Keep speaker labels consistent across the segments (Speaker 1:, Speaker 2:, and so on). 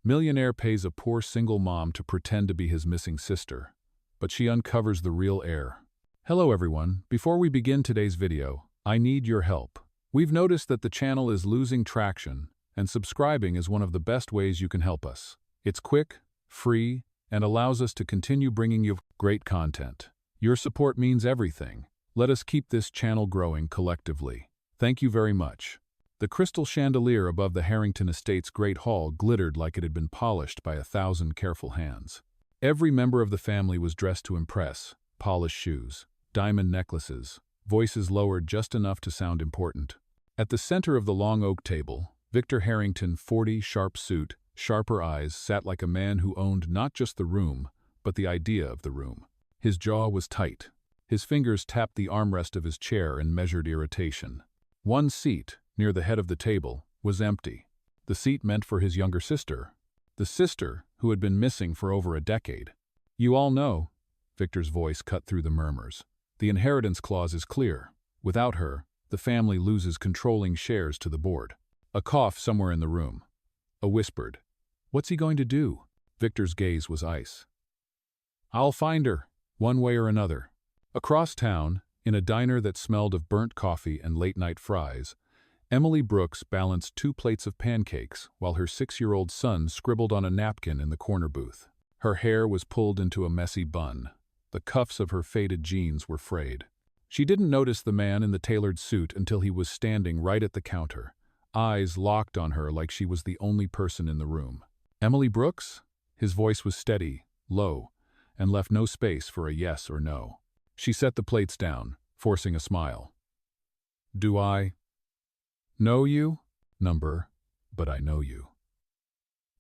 Speaker 1: Millionaire pays a poor single mom to pretend to be his missing sister, but she uncovers the real heir. Hello everyone, before we begin today's video, I need your help. We've noticed that the channel is losing traction, and subscribing is one of the best ways you can help us. It's quick, free, and allows us to continue bringing you great content. Your support means everything. Let us keep this channel growing collectively. Thank you very much. The crystal chandelier above the Harrington estate's great hall glittered like it had been polished by 1,000 careful hands. Every member of the family was dressed to impress: polished shoes, diamond necklaces, voices lowered just enough to sound important. At the center of the long oak table, Victor Harrington, 40, sharp suit, sharper eyes, sat like a man who owned not just the room, but the idea of the room. His jaw was tight. His fingers tapped the armrest of his chair in measured irritation. One seat, near the head of the table, was empty. The seat meant for his younger sister, the sister who had been missing for over a decade. You all know, Victor's voice cut through the murmurs. The inheritance clause is clear. Without her, the family loses controlling shares to the board. A cough somewhere in the room. A whispered, "What's he going to do?" Victor's gaze was ice. "I'll find her, one way or another." Across town, in a diner that smelled of burnt coffee and late-night fries, Emily Brooks balanced 2 plates of pancakes while her 6-year-old son scribbled on a napkin in the corner booth. Her hair was pulled into a messy bun. The cuffs of her faded jeans were frayed. She didn't notice the man in the tailored suit until he was standing right at the counter, eyes locked on her like she was the only person in the room. "Emily Brooks?" His voice was steady, low, and left no space for a yes or no. She set the plates down, forcing a smile. "Do I know you? Number, but I know you."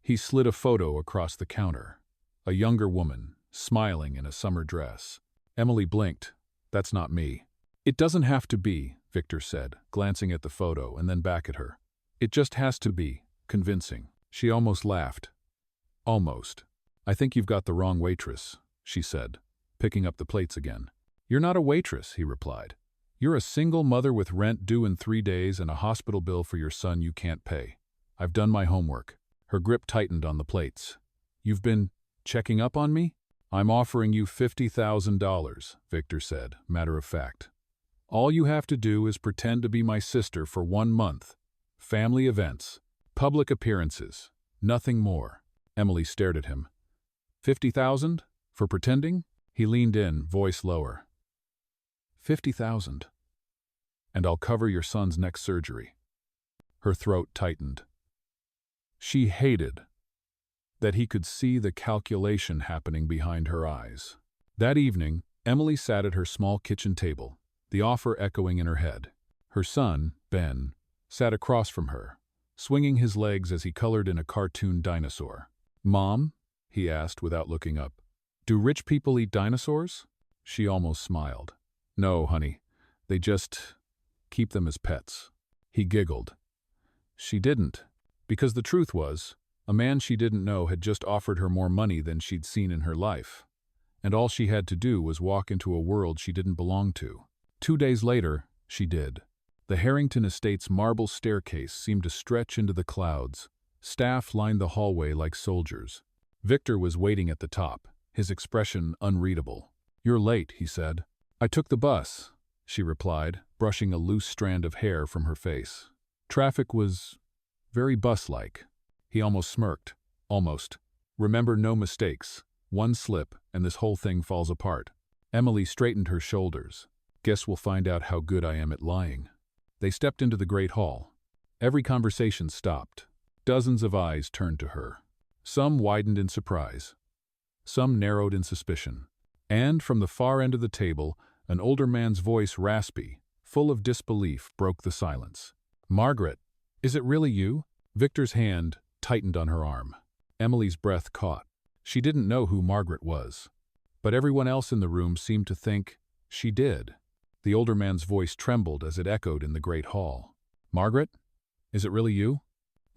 Speaker 1: He slid a photo across the counter. A younger woman, smiling in a summer dress. Emily blinked. "That's not me." "It doesn't have to be," Victor said, glancing at the photo and then back at her. "It just has to be convincing." She almost laughed. "Almost. I think you've got the wrong waitress," she said, picking up the plates again. "You're not a waitress," he replied. "You're a single mother with rent due in 3 days and a hospital bill for your son you can't pay. I've done my homework." Her grip tightened on the plates. "You've been checking up on me?" "I'm offering you $50,000, Victor said, matter of fact. "All you have to do is pretend to be my sister for 1 month. Family events, public appearances, nothing more." Emily stared at him. "50,000? For pretending?" He leaned in, voice lower. "50,000. And I'll cover your son's next surgery." Her throat tightened. She hated that he could see the calculation happening behind her eyes. That evening, Emily sat at her small kitchen table, the offer echoing in her head. Her son, Ben, sat across from her, swinging his legs as he colored in a cartoon dinosaur. "Mom?" he asked without looking up. "Do rich people eat dinosaurs?" She almost smiled. "No, honey. They just keep them as pets." He giggled. She didn't, because the truth was, a man she didn't know had just offered her more money than she'd seen in her life, and all she had to do was walk into a world she didn't belong to. 2 days later, she did. The Harrington estate's marble staircase seemed to stretch into the clouds. Staff lined the hallway like soldiers. Victor was waiting at the top, his expression unreadable. "You're late," he said. "I took the bus," she replied, brushing a loose strand of hair from her face. "Traffic was very bus-like." He almost smirked. "Almost. Remember, no mistakes. One slip, and this whole thing falls apart." Emily straightened her shoulders. "Guess we'll find out how good I am at lying." They stepped into the great hall. Every conversation stopped. Dozens of eyes turned to her. Some widened in surprise. Some narrowed in suspicion. And from the far end of the table, an older man's voice, raspy, full of disbelief, broke the silence. "Margaret, is it really you?" Victor's hand tightened on her arm. Emily's breath caught. She didn't know who Margaret was, but everyone else in the room seemed to think she did. The older man's voice trembled as it echoed in the great hall. "Margaret, is it really you?"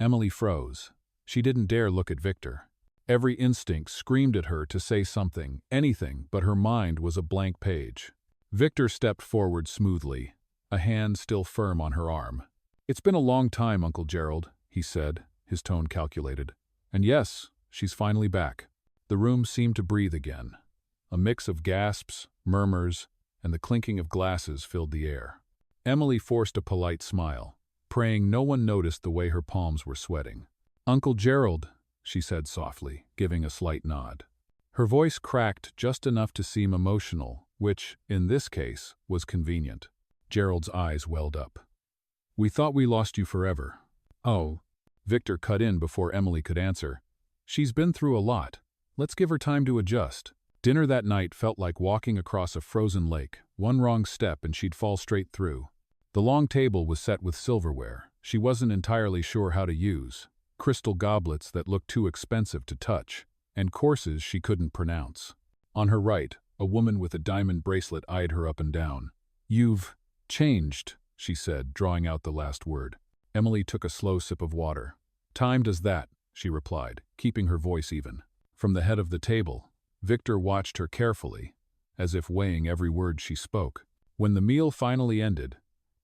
Speaker 1: Emily froze. She didn't dare look at Victor. Every instinct screamed at her to say something, anything, but her mind was a blank page. Victor stepped forward smoothly, a hand still firm on her arm. "It's been a long time, Uncle Gerald," he said, his tone calculated. And yes, she's finally back. The room seemed to breathe again. A mix of gasps, murmurs, and the clinking of glasses filled the air. Emily forced a polite smile, praying no one noticed the way her palms were sweating. "Uncle Gerald," she said softly, giving a slight nod. Her voice cracked just enough to seem emotional, which, in this case, was convenient. Gerald's eyes welled up. "We thought we lost you forever." "Oh," Victor cut in before Emily could answer. "She's been through a lot. Let's give her time to adjust." Dinner that night felt like walking across a frozen lake. One wrong step and she'd fall straight through. The long table was set with silverware she wasn't entirely sure how to use, crystal goblets that looked too expensive to touch, and courses she couldn't pronounce. On her right, a woman with a diamond bracelet eyed her up and down. "You've changed," she said, drawing out the last word. Emily took a slow sip of water. "Time does that," she replied, keeping her voice even. From the head of the table, Victor watched her carefully, as if weighing every word she spoke. When the meal finally ended,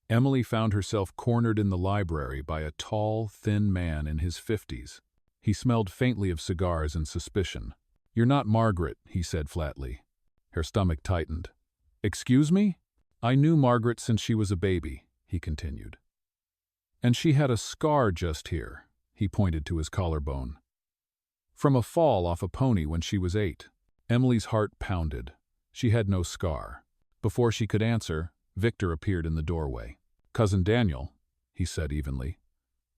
Speaker 1: Emily found herself cornered in the library by a tall, thin man in his 50s. He smelled faintly of cigars and suspicion. "You're not Margaret," he said flatly. Her stomach tightened. "Excuse me? I knew Margaret since she was a baby," he continued. "And she had a scar just here," he pointed to his collarbone. "From a fall off a pony when she was 8. Emily's heart pounded. She had no scar. Before she could answer, Victor appeared in the doorway. "Cousin Daniel," he said evenly,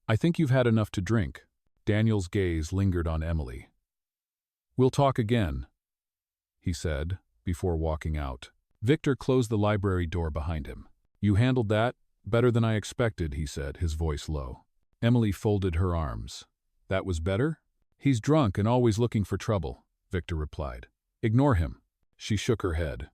Speaker 1: "I think you've had enough to drink." Daniel's gaze lingered on Emily. "We'll talk again," he said, before walking out. Victor closed the library door behind him. "You handled that better than I expected," he said, his voice low. Emily folded her arms. "That was better?" "He's drunk and always looking for trouble," Victor replied. "Ignore him." She shook her head.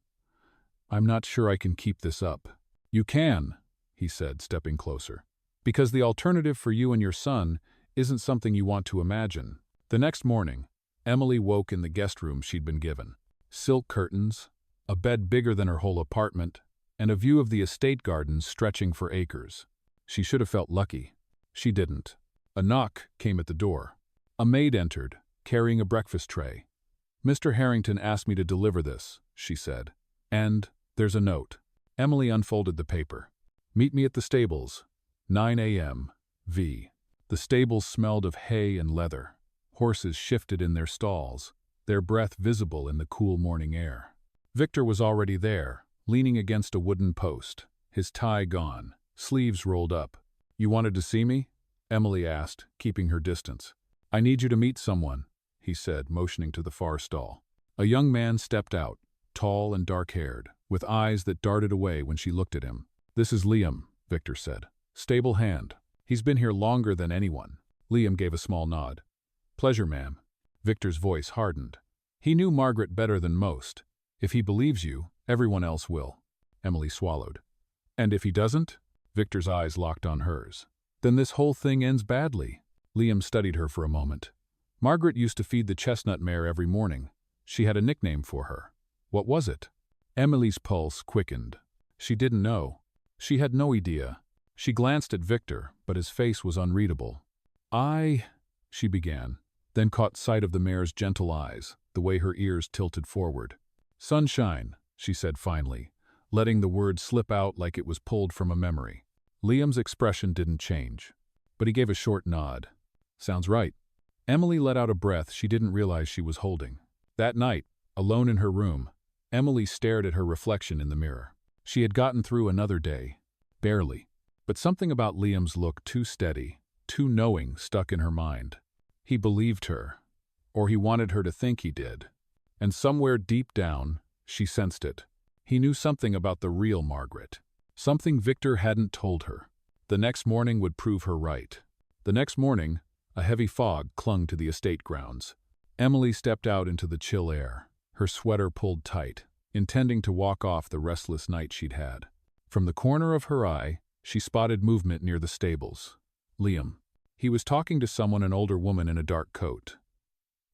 Speaker 1: "I'm not sure I can keep this up." "You can," he said, stepping closer. "Because the alternative for you and your son isn't something you want to imagine." The next morning, Emily woke in the guest room she'd been given. Silk curtains, a bed bigger than her whole apartment, and a view of the estate gardens stretching for acres. She should have felt lucky. She didn't. A knock came at the door. A maid entered, carrying a breakfast tray. "Mr. Harrington asked me to deliver this," she said. "And there's a note." Emily unfolded the paper. "Meet me at the stables, 9 a.m. V." The stables smelled of hay and leather. Horses shifted in their stalls, their breath visible in the cool morning air. Victor was already there, leaning against a wooden post, his tie gone, sleeves rolled up. "You wanted to see me?" Emily asked, keeping her distance. "I need you to meet someone," he said, motioning to the far stall. A young man stepped out, tall and dark-haired, with eyes that darted away when she looked at him. "This is Liam," Victor said. "Stable hand. He's been here longer than anyone." Liam gave a small nod. "Pleasure, ma'am." Victor's voice hardened. He knew Margaret better than most. "If he believes you, everyone else will." Emily swallowed. "And if he doesn't?" Victor's eyes locked on hers. "Then this whole thing ends badly." Liam studied her for a moment. "Margaret used to feed the chestnut mare every morning. She had a nickname for her. What was it?" Emily's pulse quickened. She didn't know. She had no idea. She glanced at Victor, but his face was unreadable. She began, then caught sight of the mare's gentle eyes, the way her ears tilted forward. "Sunshine," she said finally, letting the word slip out like it was pulled from a memory. Liam's expression didn't change, but he gave a short nod. "Sounds right." Emily let out a breath she didn't realize she was holding. That night, alone in her room, Emily stared at her reflection in the mirror. She had gotten through another day. Barely. But something about Liam's look too steady, too knowing, stuck in her mind. He believed her. Or he wanted her to think he did. And somewhere deep down, she sensed it. He knew something about the real Margaret. Something Victor hadn't told her. The next morning would prove her right. The next morning, a heavy fog clung to the estate grounds. Emily stepped out into the chill air, her sweater pulled tight, intending to walk off the restless night she'd had. From the corner of her eye, she spotted movement near the stables. Liam. He was talking to someone, an older woman in a dark coat.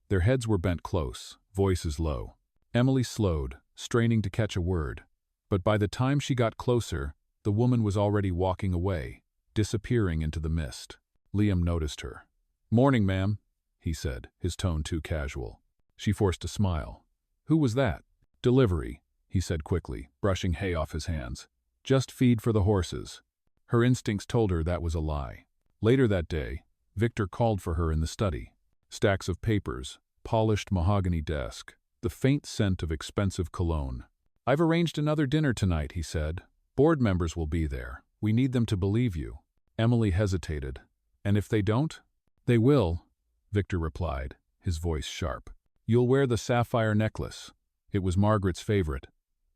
Speaker 1: Their heads were bent close, voices low. Emily slowed, straining to catch a word. But by the time she got closer, the woman was already walking away, disappearing into the mist. Liam noticed her. "Morning, ma'am," he said, his tone too casual. She forced a smile. Who was that? Delivery, he said quickly, brushing hay off his hands. Just feed for the horses. Her instincts told her that was a lie. Later that day, Victor called for her in the study. Stacks of papers, polished mahogany desk, the faint scent of expensive cologne. I've arranged another dinner tonight, he said. Board members will be there. We need them to believe you. Emily hesitated. And if they don't? They will, Victor replied, his voice sharp. You'll wear the sapphire necklace. It was Margaret's favorite.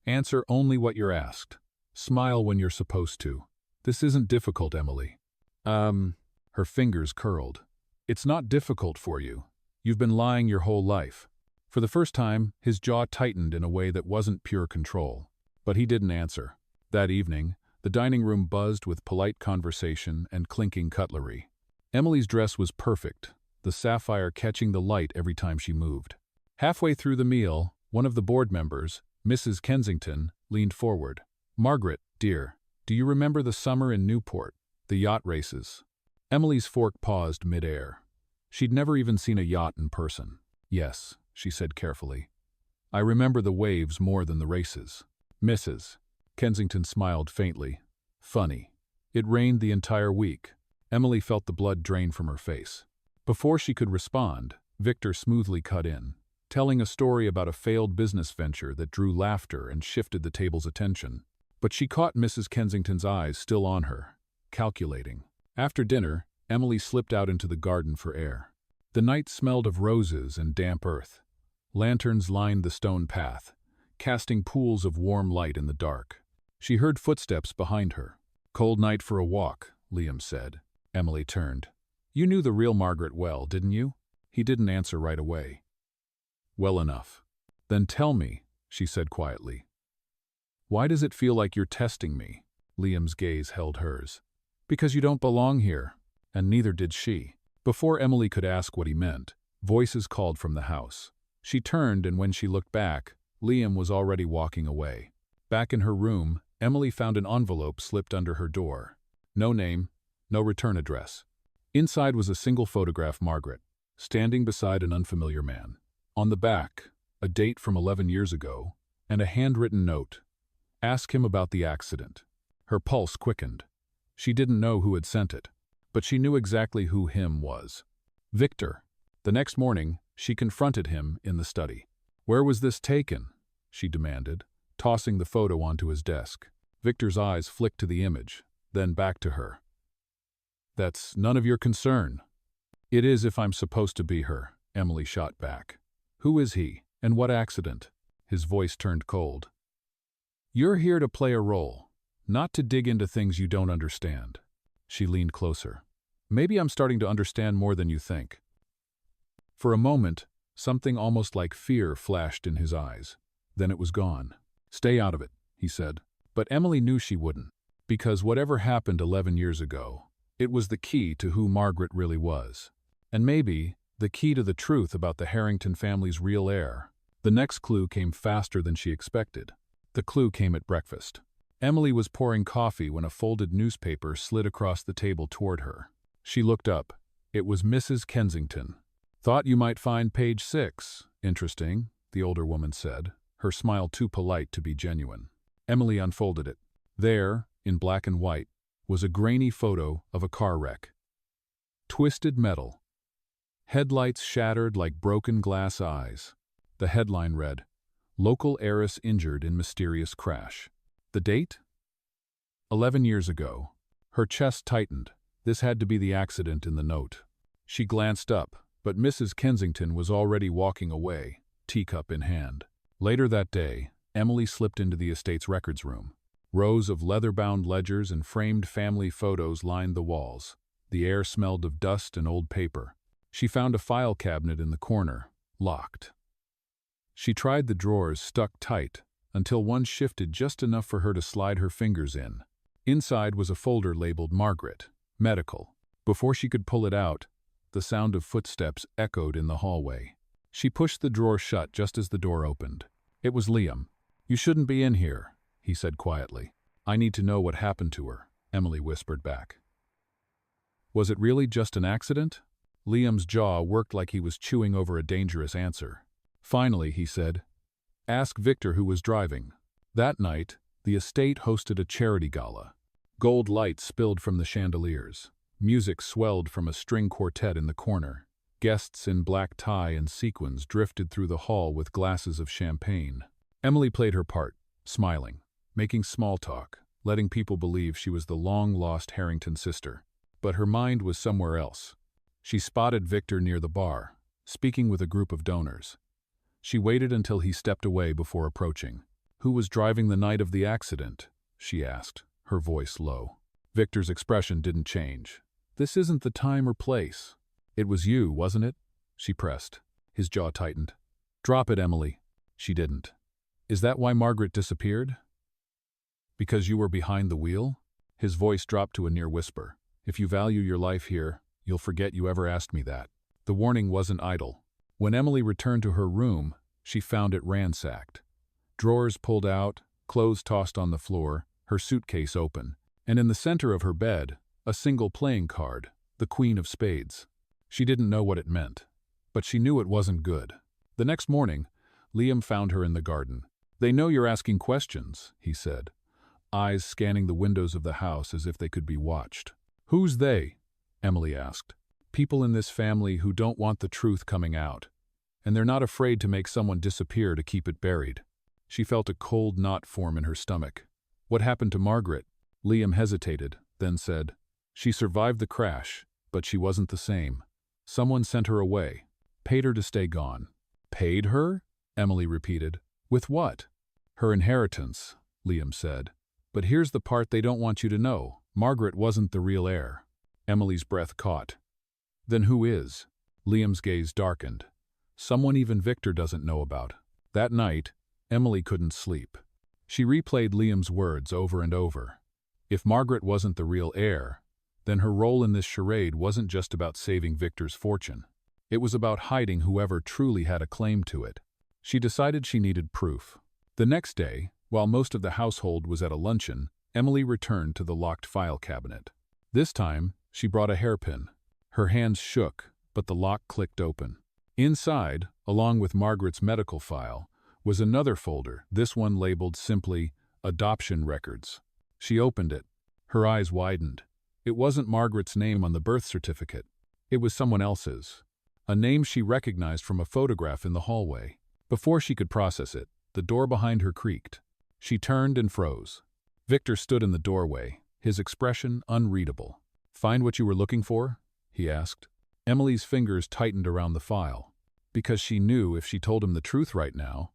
Speaker 1: Answer only what you're asked. Smile when you're supposed to. This isn't difficult, Emily. Her fingers curled. It's not difficult for you. You've been lying your whole life. For the first time, his jaw tightened in a way that wasn't pure control. But he didn't answer. That evening, the dining room buzzed with polite conversation and clinking cutlery. Emily's dress was perfect, the sapphire catching the light every time she moved. Halfway through the meal, one of the board members, Mrs. Kensington, leaned forward. Margaret, dear, do you remember the summer in Newport, the yacht races? Emily's fork paused mid-air. She'd never even seen a yacht in person. Yes, she said carefully. I remember the waves more than the races. Mrs. Kensington smiled faintly. Funny. It rained the entire week. Emily felt the blood drain from her face. Before she could respond, Victor smoothly cut in, telling a story about a failed business venture that drew laughter and shifted the table's attention. But she caught Mrs. Kensington's eyes still on her, calculating. After dinner, Emily slipped out into the garden for air. The night smelled of roses and damp earth. Lanterns lined the stone path, casting pools of warm light in the dark. She heard footsteps behind her. Cold night for a walk, Liam said. Emily turned. You knew the real Margaret well, didn't you? He didn't answer right away. Well enough. Then tell me, she said quietly. Why does it feel like you're testing me? Liam's gaze held hers. Because you don't belong here, and neither did she. Before Emily could ask what he meant, voices called from the house. She turned, and when she looked back, Liam was already walking away. Back in her room, Emily found an envelope slipped under her door. No name, no return address. Inside was a single photograph of Margaret, standing beside an unfamiliar man. On the back, a date from 11 years ago, and a handwritten note. Ask him about the accident. Her pulse quickened. She didn't know who had sent it, but she knew exactly who him was. Victor. The next morning, she confronted him in the study. Where was this taken? She demanded, tossing the photo onto his desk. Victor's eyes flicked to the image, then back to her. That's none of your concern. It is if I'm supposed to be her, Emily shot back. Who is he, and what accident? His voice turned cold. You're here to play a role, not to dig into things you don't understand. She leaned closer. Maybe I'm starting to understand more than you think. For a moment, something almost like fear flashed in his eyes. Then it was gone. Stay out of it, he said. But Emily knew she wouldn't, because whatever happened 11 years ago, it was the key to who Margaret really was. And maybe the key to the truth about the Harrington family's real heir. The next clue came faster than she expected. The clue came at breakfast. Emily was pouring coffee when a folded newspaper slid across the table toward her. She looked up. It was Mrs. Kensington. Thought you might find page 6. Interesting, the older woman said, her smile too polite to be genuine. Emily unfolded it. There, in black and white, was a grainy photo of a car wreck. Twisted metal. Headlights shattered like broken glass eyes. The headline read, Local heiress injured in mysterious crash. The date? 11 years ago. Her chest tightened. This had to be the accident in the note. She glanced up, but Mrs. Kensington was already walking away, teacup in hand. Later that day, Emily slipped into the estate's records room. Rows of leather-bound ledgers and framed family photos lined the walls. The air smelled of dust and old paper. She found a file cabinet in the corner, locked. She tried the drawers stuck tight, until one shifted just enough for her to slide her fingers in. Inside was a folder labeled Margaret, Medical. Before she could pull it out, the sound of footsteps echoed in the hallway. She pushed the drawer shut just as the door opened. It was Liam. You shouldn't be in here, he said quietly. I need to know what happened to her, Emily whispered back. Was it really just an accident? Liam's jaw worked like he was chewing over a dangerous answer. Finally, he said, "Ask Victor who was driving." That night, the estate hosted a charity gala. Gold lights spilled from the chandeliers. Music swelled from a string quartet in the corner. Guests in black tie and sequins drifted through the hall with glasses of champagne. Emily played her part, smiling, making small talk, letting people believe she was the long-lost Harrington sister. But her mind was somewhere else. She spotted Victor near the bar, speaking with a group of donors. She waited until he stepped away before approaching. "Who was driving the night of the accident?" she asked, her voice low. Victor's expression didn't change. "This isn't the time or place." "It was you, wasn't it?" she pressed. His jaw tightened. "Drop it, Emily." She didn't. "Is that why Margaret disappeared? Because you were behind the wheel?" His voice dropped to a near whisper. "If you value your life here, you'll forget you ever asked me that." The warning wasn't idle. When Emily returned to her room, she found it ransacked. Drawers pulled out, clothes tossed on the floor, her suitcase open, and in the center of her bed, a single playing card, the Queen of Spades. She didn't know what it meant, but she knew it wasn't good. The next morning, Liam found her in the garden. "They know you're asking questions," he said, eyes scanning the windows of the house as if they could be watched. "Who's they?" Emily asked. "People in this family who don't want the truth coming out, and they're not afraid to make someone disappear to keep it buried." She felt a cold knot form in her stomach. "What happened to Margaret?" Liam hesitated, then said, "She survived the crash, but she wasn't the same. Someone sent her away, paid her to stay gone." "Paid her?" Emily repeated. "With what?" "Her inheritance," Liam said. "But here's the part they don't want you to know. Margaret wasn't the real heir." Emily's breath caught. "Then who is?" Liam's gaze darkened. "Someone even Victor doesn't know about." That night, Emily couldn't sleep. She replayed Liam's words over and over. If Margaret wasn't the real heir, then her role in this charade wasn't just about saving Victor's fortune. It was about hiding whoever truly had a claim to it. She decided she needed proof. The next day, while most of the household was at a luncheon, Emily returned to the locked file cabinet. This time, she brought a hairpin. Her hands shook, but the lock clicked open. Inside, along with Margaret's medical file, was another folder, this one labeled simply, "Adoption Records." She opened it. Her eyes widened. It wasn't Margaret's name on the birth certificate. It was someone else's. A name she recognized from a photograph in the hallway. Before she could process it, the door behind her creaked. She turned and froze. Victor stood in the doorway, his expression unreadable. "Find what you were looking for?" he asked. Emily's fingers tightened around the file, because she knew if she told him the truth right now,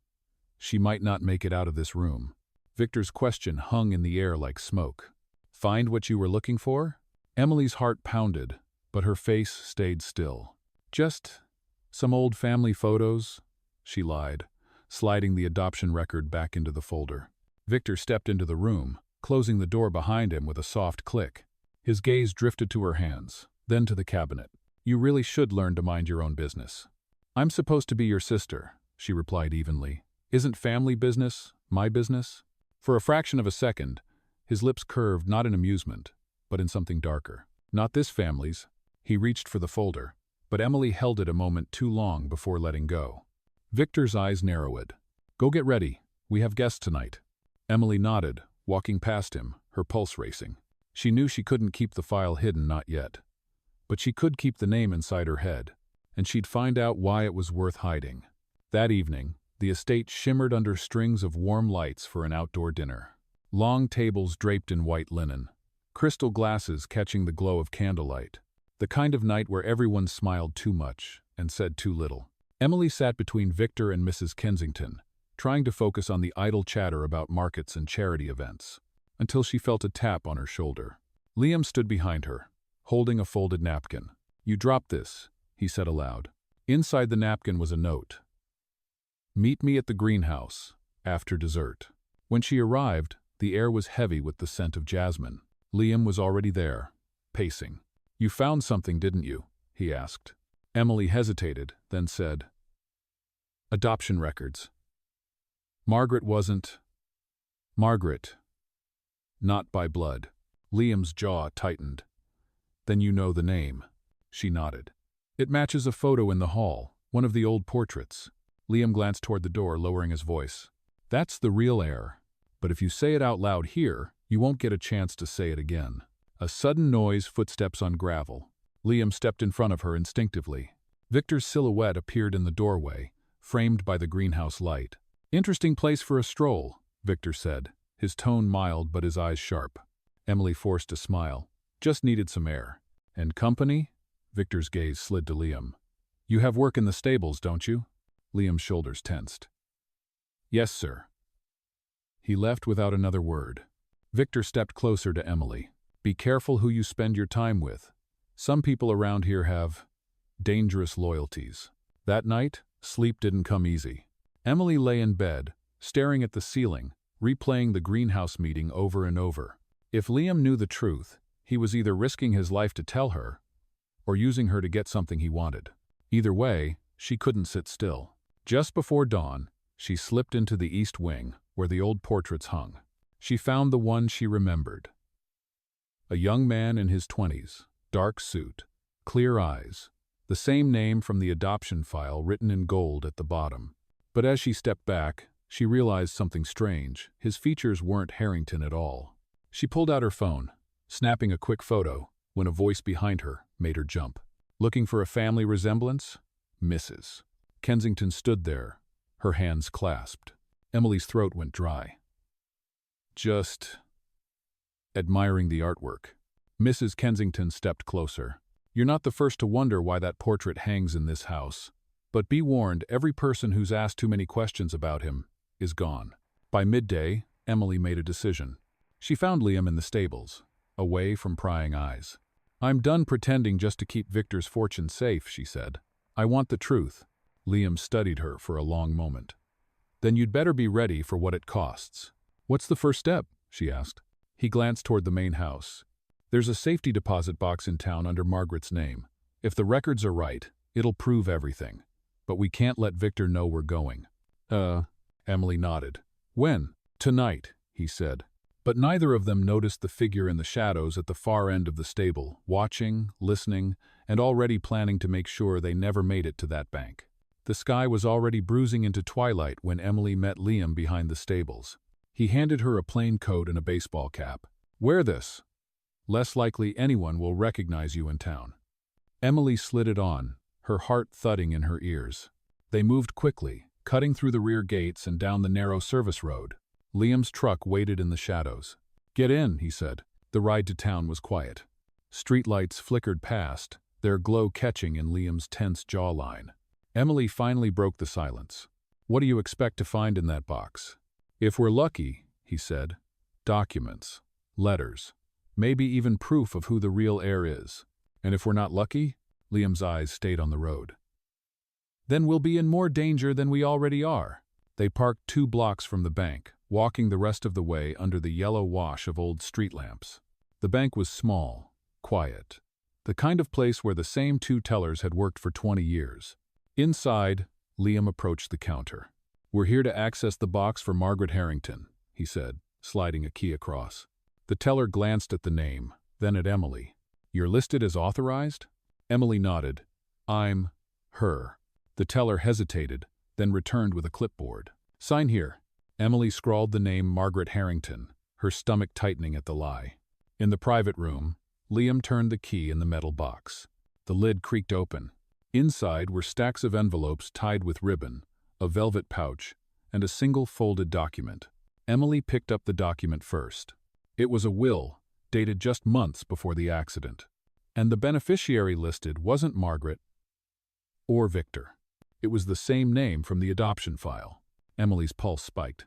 Speaker 1: she might not make it out of this room. Victor's question hung in the air like smoke. "Find what you were looking for?" Emily's heart pounded, but her face stayed still. "Just some old family photos," she lied, sliding the adoption record back into the folder. Victor stepped into the room, closing the door behind him with a soft click. His gaze drifted to her hands, then to the cabinet. "You really should learn to mind your own business." "I'm supposed to be your sister," she replied evenly. "Isn't family business my business?" For a fraction of a second, his lips curved not in amusement, but in something darker. "Not this family's." He reached for the folder, but Emily held it a moment too long before letting go. Victor's eyes narrowed. "Go get ready. We have guests tonight." Emily nodded, walking past him, her pulse racing. She knew she couldn't keep the file hidden, not yet. But she could keep the name inside her head, and she'd find out why it was worth hiding. That evening, the estate shimmered under strings of warm lights for an outdoor dinner. Long tables draped in white linen, crystal glasses catching the glow of candlelight. The kind of night where everyone smiled too much and said too little. Emily sat between Victor and Mrs. Kensington, trying to focus on the idle chatter about markets and charity events, until she felt a tap on her shoulder. Liam stood behind her, holding a folded napkin. "You dropped this," he said aloud. Inside the napkin was a note. "Meet me at the greenhouse, after dessert." When she arrived, the air was heavy with the scent of jasmine. Liam was already there, pacing. "You found something, didn't you?" he asked. Emily hesitated, then said, "Adoption records." Margaret wasn't... Margaret. Not by blood. Liam's jaw tightened. "Then you know the name." She nodded. It matches a photo in the hall, one of the old portraits. Liam glanced toward the door, lowering his voice. That's the real heir. But if you say it out loud here, you won't get a chance to say it again. A sudden noise, footsteps on gravel. Liam stepped in front of her instinctively. Victor's silhouette appeared in the doorway, framed by the greenhouse light. Interesting place for a stroll, Victor said, his tone mild but his eyes sharp. Emily forced a smile. Just needed some air. And company? Victor's gaze slid to Liam. You have work in the stables, don't you? Liam's shoulders tensed. Yes, sir. He left without another word. Victor stepped closer to Emily. Be careful who you spend your time with. Some people around here have dangerous loyalties. That night, sleep didn't come easy. Emily lay in bed, staring at the ceiling, replaying the greenhouse meeting over and over. If Liam knew the truth, he was either risking his life to tell her, or using her to get something he wanted. Either way, she couldn't sit still. Just before dawn, she slipped into the east wing, where the old portraits hung. She found the one she remembered. A young man in his 20s, dark suit, clear eyes, the same name from the adoption file written in gold at the bottom. But as she stepped back, she realized something strange. His features weren't Harrington at all. She pulled out her phone, snapping a quick photo, when a voice behind her made her jump. Looking for a family resemblance? Mrs. Kensington stood there, her hands clasped. Emily's throat went dry. Just admiring the artwork. Mrs. Kensington stepped closer. You're not the first to wonder why that portrait hangs in this house. But be warned, every person who's asked too many questions about him is gone. By midday, Emily made a decision. She found Liam in the stables, away from prying eyes. I'm done pretending just to keep Victor's fortune safe, she said. I want the truth. Liam studied her for a long moment. Then you'd better be ready for what it costs. What's the first step? She asked. He glanced toward the main house. There's a safety deposit box in town under Margaret's name. If the records are right, it'll prove everything. But we can't let Victor know we're going. Emily nodded. When? Tonight, he said. But neither of them noticed the figure in the shadows at the far end of the stable, watching, listening, and already planning to make sure they never made it to that bank. The sky was already bruising into twilight when Emily met Liam behind the stables. He handed her a plain coat and a baseball cap. Wear this. Less likely anyone will recognize you in town. Emily slid it on, her heart thudding in her ears. They moved quickly, cutting through the rear gates and down the narrow service road. Liam's truck waited in the shadows. Get in, he said. The ride to town was quiet. Streetlights flickered past, their glow catching in Liam's tense jawline. Emily finally broke the silence. What do you expect to find in that box? If we're lucky, he said. Documents, letters, maybe even proof of who the real heir is. And if we're not lucky? Liam's eyes stayed on the road. Then we'll be in more danger than we already are. They parked 2 blocks from the bank, walking the rest of the way under the yellow wash of old street lamps. The bank was small, quiet, the kind of place where the same 2 tellers had worked for 20 years. Inside, Liam approached the counter. We're here to access the box for Margaret Harrington, he said, sliding a key across. The teller glanced at the name, then at Emily. You're listed as authorized? Emily nodded. I'm her. The teller hesitated, then returned with a clipboard. Sign here. Emily scrawled the name Margaret Harrington, her stomach tightening at the lie. In the private room, Liam turned the key in the metal box. The lid creaked open. Inside were stacks of envelopes tied with ribbon, a velvet pouch, and a single folded document. Emily picked up the document first. It was a will, dated just months before the accident. And the beneficiary listed wasn't Margaret or Victor. It was the same name from the adoption file. Emily's pulse spiked.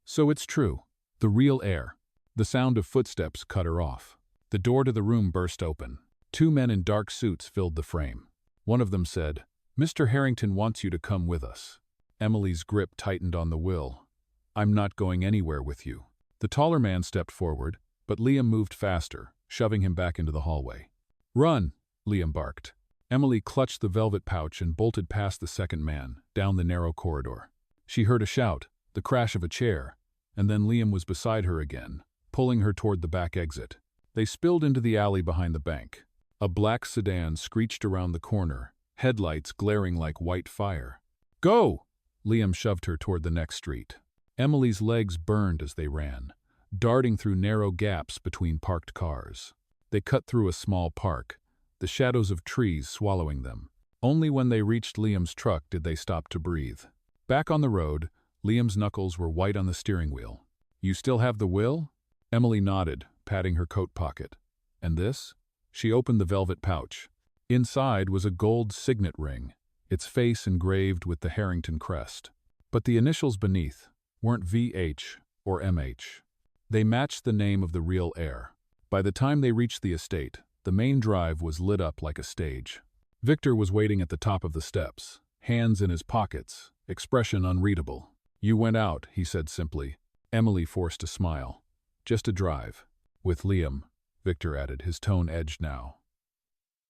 Speaker 1: So it's true. The real heir. The sound of footsteps cut her off. The door to the room burst open. 2 men in dark suits filled the frame. One of them said, Mr. Harrington wants you to come with us. Emily's grip tightened on the will. I'm not going anywhere with you. The taller man stepped forward, but Liam moved faster, shoving him back into the hallway. Run, Liam barked. Emily clutched the velvet pouch and bolted past the second man, down the narrow corridor. She heard a shout, the crash of a chair, and then Liam was beside her again, pulling her toward the back exit. They spilled into the alley behind the bank. A black sedan screeched around the corner, headlights glaring like white fire. "Go!" Liam shoved her toward the next street. Emily's legs burned as they ran, darting through narrow gaps between parked cars. They cut through a small park, the shadows of trees swallowing them. Only when they reached Liam's truck did they stop to breathe. Back on the road, Liam's knuckles were white on the steering wheel. "You still have the will?" Emily nodded, patting her coat pocket. "And this?" She opened the velvet pouch. Inside was a gold signet ring, its face engraved with the Harrington crest. But the initials beneath weren't VH or MH. They matched the name of the real heir. By the time they reached the estate, the main drive was lit up like a stage. Victor was waiting at the top of the steps, hands in his pockets, expression unreadable. "You went out," he said simply. Emily forced a smile. "Just a drive." "With Liam," Victor added, his tone edged now.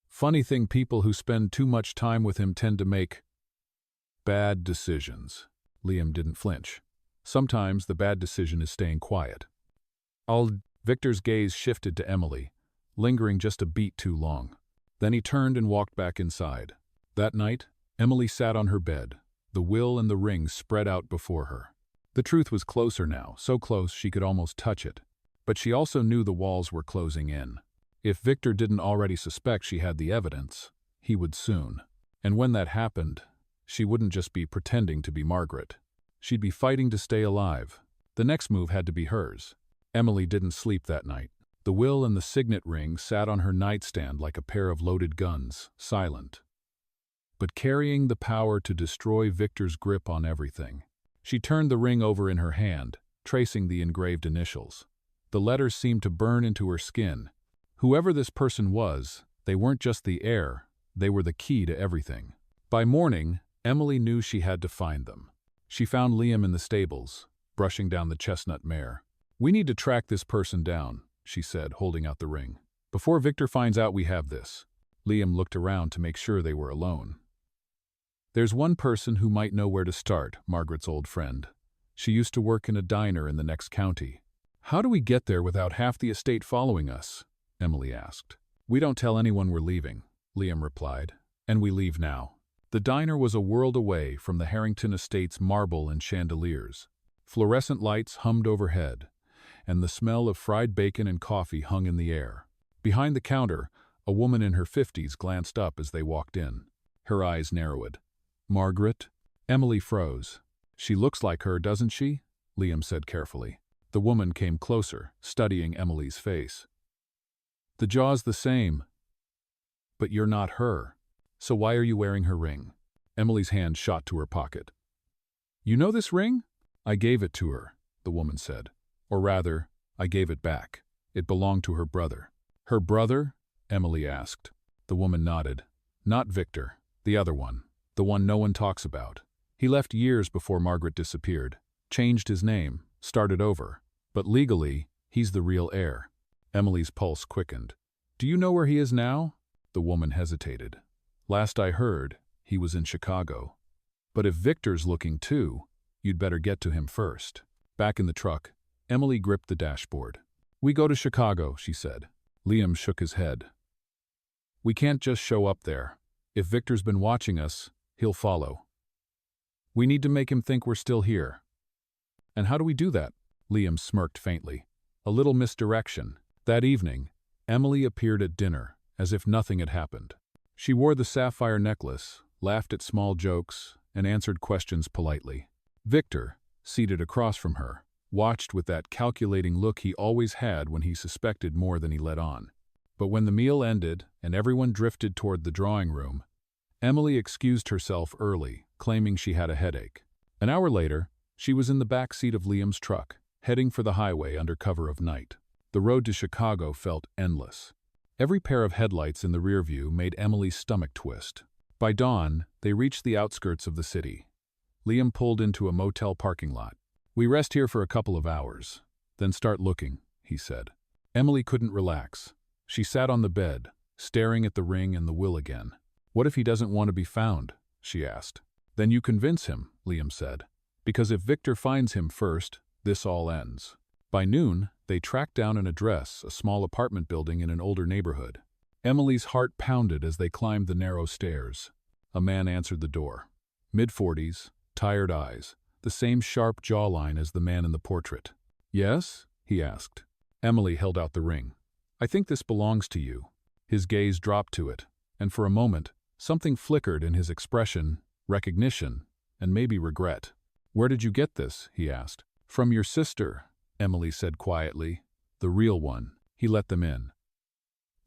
Speaker 1: "Funny thing, people who spend too much time with him tend to make bad decisions." Liam didn't flinch. "Sometimes the bad decision is staying quiet." Victor's gaze shifted to Emily, lingering just a beat too long. Then he turned and walked back inside. That night, Emily sat on her bed, the will and the ring spread out before her. The truth was closer now, so close she could almost touch it. But she also knew the walls were closing in. If Victor didn't already suspect she had the evidence, he would soon. And when that happened, she wouldn't just be pretending to be Margaret. She'd be fighting to stay alive. The next move had to be hers. Emily didn't sleep that night. The will and the signet ring sat on her nightstand like a pair of loaded guns, silent, but carrying the power to destroy Victor's grip on everything. She turned the ring over in her hand, tracing the engraved initials. The letters seemed to burn into her skin. Whoever this person was, they weren't just the heir, they were the key to everything. By morning, Emily knew she had to find them. She found Liam in the stables, brushing down the chestnut mare. "We need to track this person down," she said, holding out the ring. "Before Victor finds out we have this." Liam looked around to make sure they were alone. "There's one person who might know where to start," Margaret's old friend. "She used to work in a diner in the next county." "How do we get there without half the estate following us?" Emily asked. "We don't tell anyone we're leaving," Liam replied. "And we leave now." The diner was a world away from the Harrington estate's marble and chandeliers. Fluorescent lights hummed overhead, and the smell of fried bacon and coffee hung in the air. Behind the counter, a woman in her 50s glanced up as they walked in. Her eyes narrowed. "Margaret?" Emily froze. "She looks like her, doesn't she?" Liam said carefully. The woman came closer, studying Emily's face. "The jaw's the same. But you're not her. So why are you wearing her ring?" Emily's hand shot to her pocket. "You know this ring?" "I gave it to her," the woman said. "Or rather, I gave it back. It belonged to her brother." "Her brother?" Emily asked. The woman nodded. "Not Victor. The other one. The one no one talks about. He left years before Margaret disappeared. Changed his name. Started over. But legally, he's the real heir." Emily's pulse quickened. "Do you know where he is now?" The woman hesitated. "Last I heard, he was in Chicago. But if Victor's looking too, you'd better get to him first." Back in the truck, Emily gripped the dashboard. "We go to Chicago," she said. Liam shook his head. "We can't just show up there. If Victor's been watching us, he'll follow. We need to make him think we're still here." "And how do we do that?" Liam smirked faintly. "A little misdirection." That evening, Emily appeared at dinner, as if nothing had happened. She wore the sapphire necklace, laughed at small jokes, and answered questions politely. Victor, seated across from her, watched with that calculating look he always had when he suspected more than he let on. But when the meal ended and everyone drifted toward the drawing room, Emily excused herself early, claiming she had a headache. An hour later, she was in the back seat of Liam's truck, heading for the highway under cover of night. The road to Chicago felt endless. Every pair of headlights in the rear view made Emily's stomach twist. By dawn, they reached the outskirts of the city. Liam pulled into a motel parking lot. "We rest here for a couple of hours, then start looking," he said. Emily couldn't relax. She sat on the bed, staring at the ring and the will again. "What if he doesn't want to be found?" she asked. "Then you convince him," Liam said. "Because if Victor finds him first, this all ends." By noon, they tracked down an address, a small apartment building in an older neighborhood. Emily's heart pounded as they climbed the narrow stairs. A man answered the door. Mid-40s, tired eyes, the same sharp jawline as the man in the portrait. "Yes?" he asked. Emily held out the ring. "I think this belongs to you." His gaze dropped to it, and for a moment, something flickered in his expression, recognition, and maybe regret. "Where did you get this?" he asked. "From your sister," Emily said quietly. "The real one." He let them in.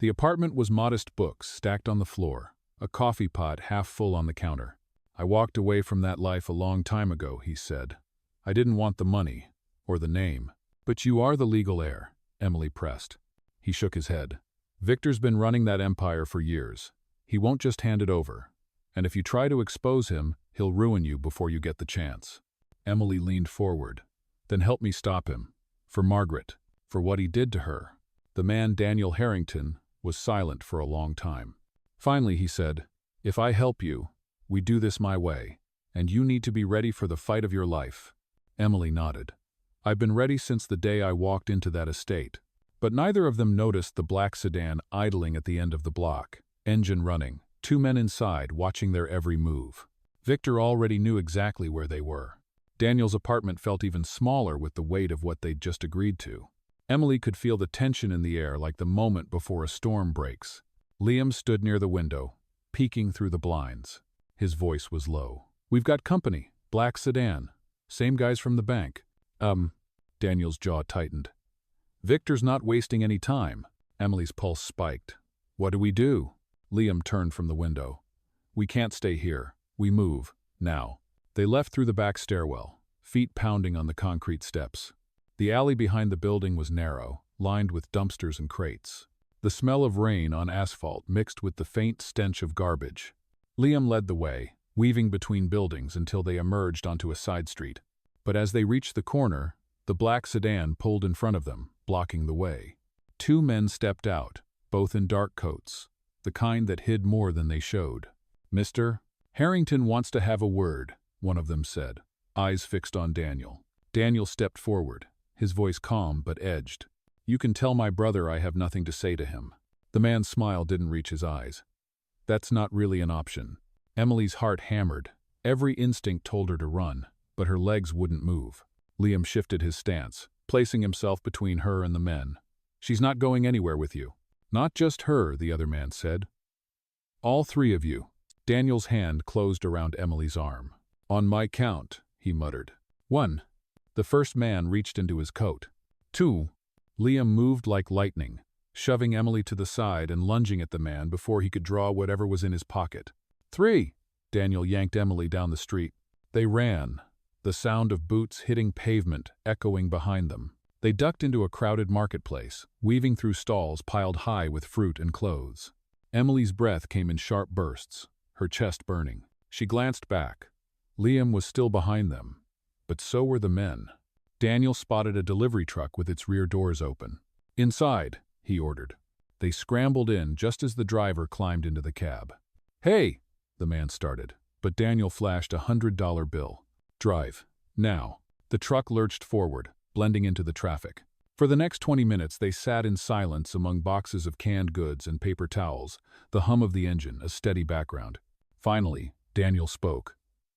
Speaker 1: The apartment was modest books stacked on the floor, a coffee pot half full on the counter. "I walked away from that life a long time ago," he said. "I didn't want the money, or the name." "But you are the legal heir," Emily pressed. He shook his head. "Victor's been running that empire for years. He won't just hand it over. And if you try to expose him, he'll ruin you before you get the chance." Emily leaned forward. "Then help me stop him. For Margaret. For what he did to her." The man, Daniel Harrington, was silent for a long time. Finally he said, "If I help you, we do this my way, and you need to be ready for the fight of your life." Emily nodded. "I've been ready since the day I walked into that estate." But neither of them noticed the black sedan idling at the end of the block, engine running, two men inside watching their every move. Victor already knew exactly where they were. Daniel's apartment felt even smaller with the weight of what they'd just agreed to. Emily could feel the tension in the air like the moment before a storm breaks. Liam stood near the window, peeking through the blinds. His voice was low. "We've got company. Black sedan. Same guys from the bank." Daniel's jaw tightened. "Victor's not wasting any time." Emily's pulse spiked. "What do we do?" Liam turned from the window. "We can't stay here. We move. Now." They left through the back stairwell, feet pounding on the concrete steps. The alley behind the building was narrow, lined with dumpsters and crates. The smell of rain on asphalt mixed with the faint stench of garbage. Liam led the way, weaving between buildings until they emerged onto a side street. But as they reached the corner, the black sedan pulled in front of them, blocking the way. Two men stepped out, both in dark coats, the kind that hid more than they showed. "Mr. Harrington wants to have a word," one of them said, eyes fixed on Daniel. Daniel stepped forward, his voice calm but edged. "You can tell my brother I have nothing to say to him." The man's smile didn't reach his eyes. "That's not really an option." Emily's heart hammered. Every instinct told her to run, but her legs wouldn't move. Liam shifted his stance, placing himself between her and the men. "She's not going anywhere with you." "Not just her," the other man said. "All three of you." Daniel's hand closed around Emily's arm. "On my count," he muttered. "1." The first man reached into his coat. 2. Liam moved like lightning, shoving Emily to the side and lunging at the man before he could draw whatever was in his pocket. 3. Daniel yanked Emily down the street. They ran, the sound of boots hitting pavement echoing behind them. They ducked into a crowded marketplace, weaving through stalls piled high with fruit and clothes. Emily's breath came in sharp bursts, her chest burning. She glanced back. Liam was still behind them, but so were the men. Daniel spotted a delivery truck with its rear doors open. "Inside," he ordered. They scrambled in just as the driver climbed into the cab. "Hey," the man started, but Daniel flashed $100 bill. "Drive. Now." The truck lurched forward, blending into the traffic. For the next 20 minutes they sat in silence among boxes of canned goods and paper towels, the hum of the engine a steady background. Finally, Daniel spoke.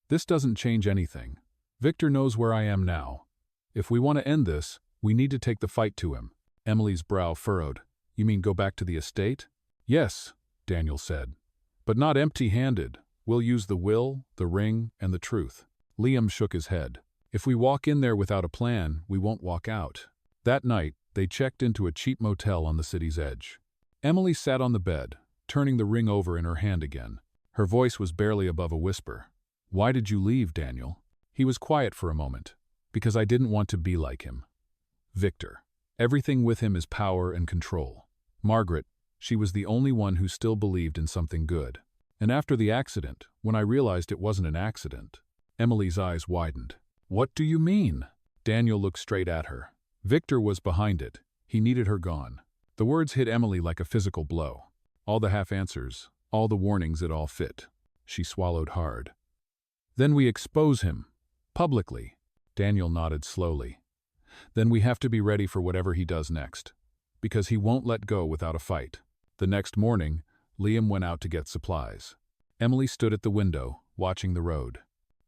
Speaker 1: "This doesn't change anything. Victor knows where I am now. If we want to end this, we need to take the fight to him." Emily's brow furrowed. "You mean go back to the estate?" "Yes," Daniel said. "But not empty-handed. We'll use the will, the ring, and the truth." Liam shook his head. "If we walk in there without a plan, we won't walk out." That night, they checked into a cheap motel on the city's edge. Emily sat on the bed, turning the ring over in her hand again. Her voice was barely above a whisper. "Why did you leave, Daniel?" He was quiet for a moment. "Because I didn't want to be like him. Victor. Everything with him is power and control. Margaret, she was the only one who still believed in something good. And after the accident, when I realized it wasn't an accident..." Emily's eyes widened. "What do you mean?" Daniel looked straight at her. "Victor was behind it. He needed her gone." The words hit Emily like a physical blow. All the half-answers, all the warnings, it all fit. She swallowed hard. "Then we expose him. Publicly." Daniel nodded slowly. "Then we have to be ready for whatever he does next. Because he won't let go without a fight." The next morning, Liam went out to get supplies. Emily stood at the window, watching the road.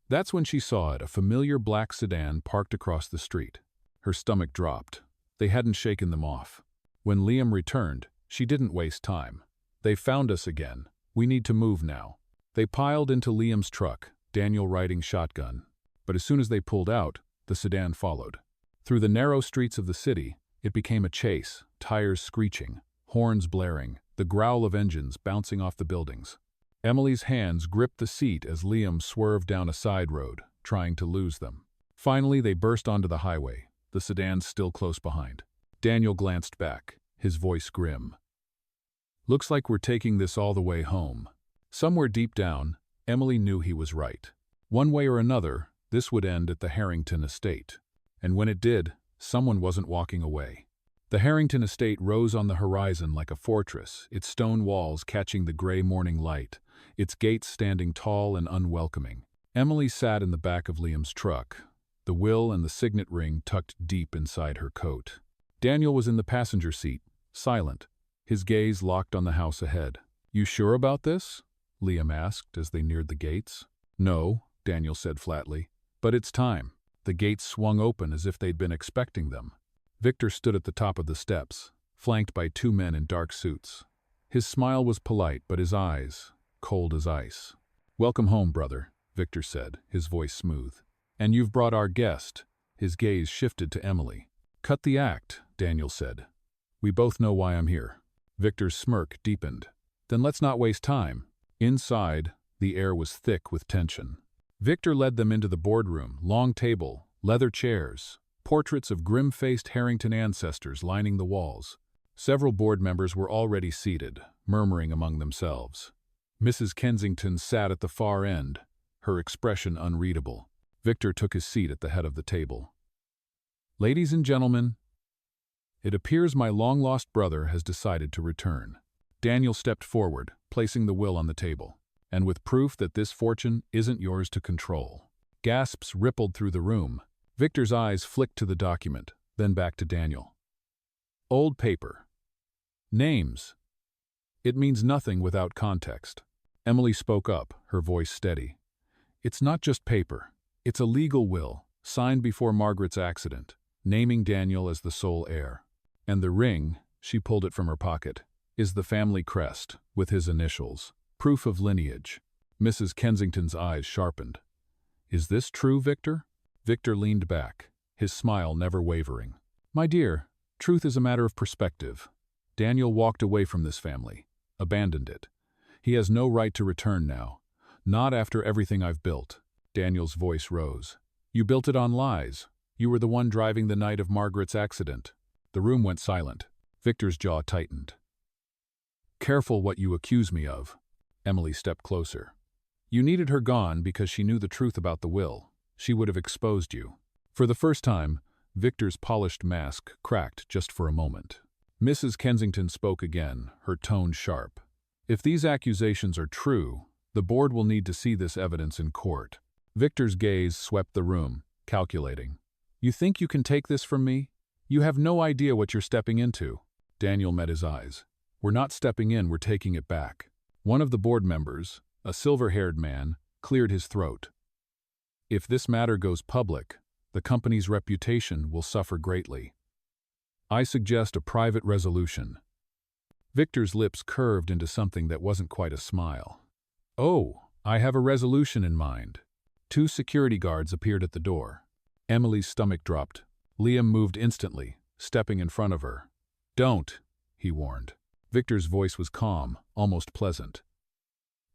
Speaker 1: That's when she saw it, a familiar black sedan parked across the street. Her stomach dropped. They hadn't shaken them off. When Liam returned, she didn't waste time. "They found us again. We need to move now." They piled into Liam's truck, Daniel riding shotgun. But as soon as they pulled out, the sedan followed. Through the narrow streets of the city, it became a chase, tires screeching, horns blaring, the growl of engines bouncing off the buildings. Emily's hands gripped the seat as Liam swerved down a side road, trying to lose them. Finally, they burst onto the highway, the sedan still close behind. Daniel glanced back, his voice grim. "Looks like we're taking this all the way home." Somewhere deep down, Emily knew he was right. One way or another, this would end at the Harrington estate. And when it did, someone wasn't walking away. The Harrington estate rose on the horizon like a fortress, its stone walls catching the gray morning light, its gates standing tall and unwelcoming. Emily sat in the back of Liam's truck, the will and the signet ring tucked deep inside her coat. Daniel was in the passenger seat, silent, his gaze locked on the house ahead. "You sure about this?" Liam asked as they neared the gates. "No," Daniel said flatly. "But it's time." The gates swung open as if they'd been expecting them. Victor stood at the top of the steps, flanked by two men in dark suits. His smile was polite, but his eyes, cold as ice. "Welcome home, brother," Victor said, his voice smooth. "And you've brought our guest." His gaze shifted to Emily. "Cut the act," Daniel said. "We both know why I'm here." Victor's smirk deepened. "Then let's not waste time." Inside, the air was thick with tension. Victor led them into the boardroom, long table, leather chairs, portraits of grim-faced Harrington ancestors lining the walls. Several board members were already seated, murmuring among themselves. Mrs. Kensington sat at the far end, her expression unreadable. Victor took his seat at the head of the table. "Ladies and gentlemen, it appears my long-lost brother has decided to return." Daniel stepped forward, placing the will on the table. "And with proof that this fortune isn't yours to control." Gasps rippled through the room. Victor's eyes flicked to the document, then back to Daniel. "Old paper. Names. It means nothing without context." Emily spoke up, her voice steady. "It's not just paper. It's a legal will, signed before Margaret's accident, naming Daniel as the sole heir. And the ring," she pulled it from her pocket, "is the family crest, with his initials. Proof of lineage." Mrs. Kensington's eyes sharpened. "Is this true, Victor?" Victor leaned back, his smile never wavering. "My dear, truth is a matter of perspective. Daniel walked away from this family, abandoned it. He has no right to return now. Not after everything I've built." Daniel's voice rose. "You built it on lies. You were the one driving the night of Margaret's accident." The room went silent. Victor's jaw tightened. "Careful what you accuse me of." Emily stepped closer. "You needed her gone because she knew the truth about the will. She would have exposed you." For the first time, Victor's polished mask cracked just for a moment. Mrs. Kensington spoke again, her tone sharp. "If these accusations are true, the board will need to see this evidence in court." Victor's gaze swept the room, calculating. "You think you can take this from me? You have no idea what you're stepping into." Daniel met his eyes. "We're not stepping in, we're taking it back." One of the board members, a silver-haired man, cleared his throat. "If this matter goes public, the company's reputation will suffer greatly. I suggest a private resolution." Victor's lips curved into something that wasn't quite a smile. "Oh, I have a resolution in mind." Two security guards appeared at the door. Emily's stomach dropped. Liam moved instantly, stepping in front of her. "Don't," he warned. Victor's voice was calm, almost pleasant.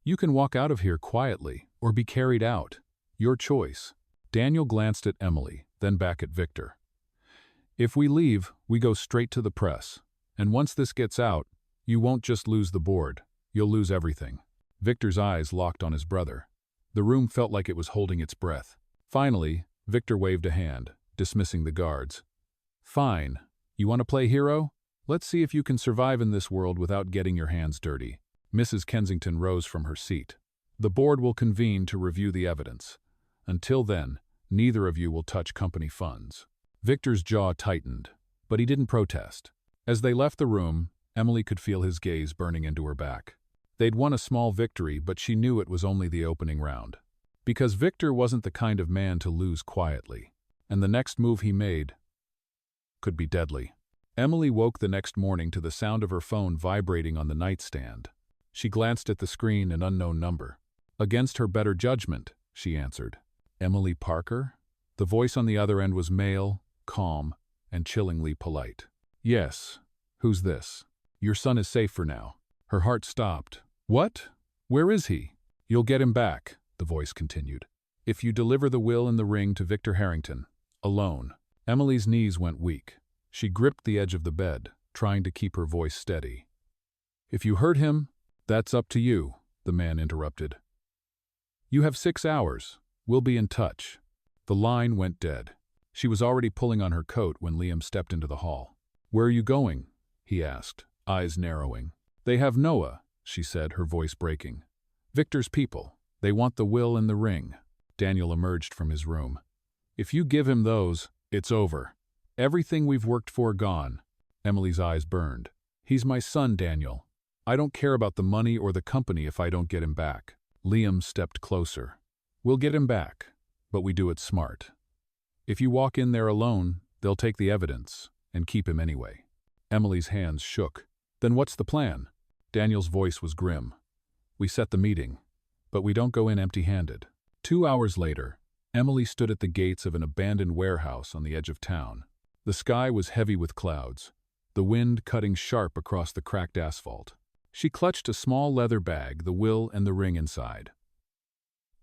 Speaker 1: "You can walk out of here quietly, or be carried out. Your choice." Daniel glanced at Emily, then back at Victor. "If we leave, we go straight to the press. And once this gets out, you won't just lose the board, you'll lose everything." Victor's eyes locked on his brother. The room felt like it was holding its breath. Finally, Victor waved a hand, dismissing the guards. "Fine. You want to play hero? Let's see if you can survive in this world without getting your hands dirty." Mrs. Kensington rose from her seat. "The board will convene to review the evidence. Until then, neither of you will touch company funds." Victor's jaw tightened, but he didn't protest. As they left the room, Emily could feel his gaze burning into her back. They'd won a small victory, but she knew it was only the opening round. Because Victor wasn't the kind of man to lose quietly, and the next move he made could be deadly. Emily woke the next morning to the sound of her phone vibrating on the nightstand. She glanced at the screen, an unknown number. Against her better judgment, she answered. Emily Parker? The voice on the other end was male, calm, and chillingly polite. Yes. Who's this? Your son is safe for now. Her heart stopped. What? Where is he? You'll get him back, the voice continued. If you deliver the will and the ring to Victor Harrington. Alone. Emily's knees went weak. She gripped the edge of the bed, trying to keep her voice steady. If you hurt him, that's up to you, the man interrupted. You have 6 hours. We'll be in touch. The line went dead. She was already pulling on her coat when Liam stepped into the hall. Where are you going? He asked, eyes narrowing. They have Noah, she said, her voice breaking. Victor's people. They want the will and the ring. Daniel emerged from his room. If you give him those, it's over. Everything we've worked for gone. Emily's eyes burned. He's my son, Daniel. I don't care about the money or the company if I don't get him back. Liam stepped closer. We'll get him back, but we do it smart. If you walk in there alone, they'll take the evidence and keep him anyway. Emily's hands shook. Then what's the plan? Daniel's voice was grim. We set the meeting, but we don't go in empty-handed. 2 hours later, Emily stood at the gates of an abandoned warehouse on the edge of town. The sky was heavy with clouds, the wind cutting sharp across the cracked asphalt. She clutched a small leather bag, the will and the ring inside.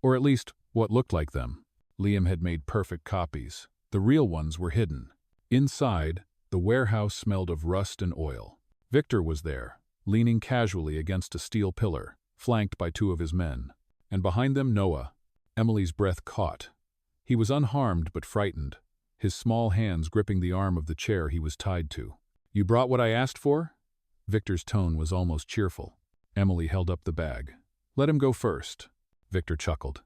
Speaker 1: Or at least, what looked like them. Liam had made perfect copies. The real ones were hidden. Inside, the warehouse smelled of rust and oil. Victor was there, leaning casually against a steel pillar, flanked by 2 of his men. And behind them, Noah. Emily's breath caught. He was unharmed but frightened, his small hands gripping the arm of the chair he was tied to. You brought what I asked for? Victor's tone was almost cheerful. Emily held up the bag. Let him go first. Victor chuckled.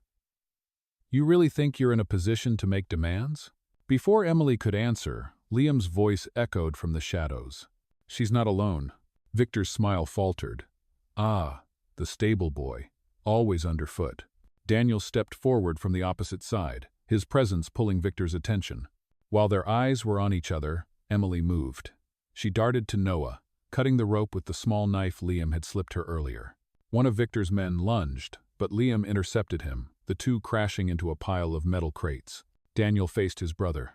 Speaker 1: You really think you're in a position to make demands? Before Emily could answer, Liam's voice echoed from the shadows. She's not alone. Victor's smile faltered. Ah, the stable boy, always underfoot. Daniel stepped forward from the opposite side, his presence pulling Victor's attention. While their eyes were on each other, Emily moved. She darted to Noah, cutting the rope with the small knife Liam had slipped her earlier. One of Victor's men lunged, but Liam intercepted him, the 2 crashing into a pile of metal crates. Daniel faced his brother.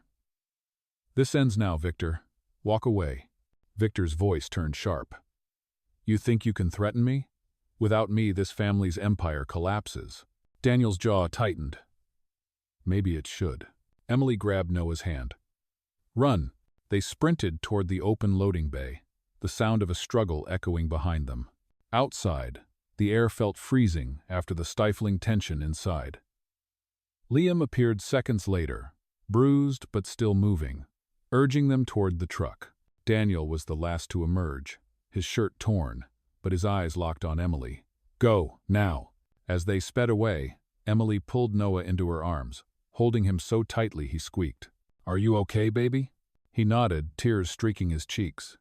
Speaker 1: This ends now, Victor. Walk away. Victor's voice turned sharp. You think you can threaten me? Without me, this family's empire collapses. Daniel's jaw tightened. Maybe it should. Emily grabbed Noah's hand. Run! They sprinted toward the open loading bay, the sound of a struggle echoing behind them. Outside, the air felt freezing after the stifling tension inside. Liam appeared seconds later, bruised but still moving, urging them toward the truck. Daniel was the last to emerge, his shirt torn, but his eyes locked on Emily. Go, now! As they sped away, Emily pulled Noah into her arms, holding him so tightly he squeaked. Are you okay, baby? He nodded, tears streaking his cheeks.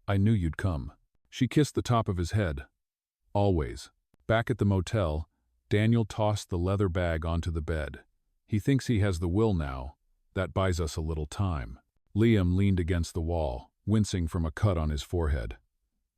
Speaker 1: I knew you'd come. She kissed the top of his head. Always. Back at the motel, Daniel tossed the leather bag onto the bed. He thinks he has the will now. That buys us a little time. Liam leaned against the wall, wincing from a cut on his forehead.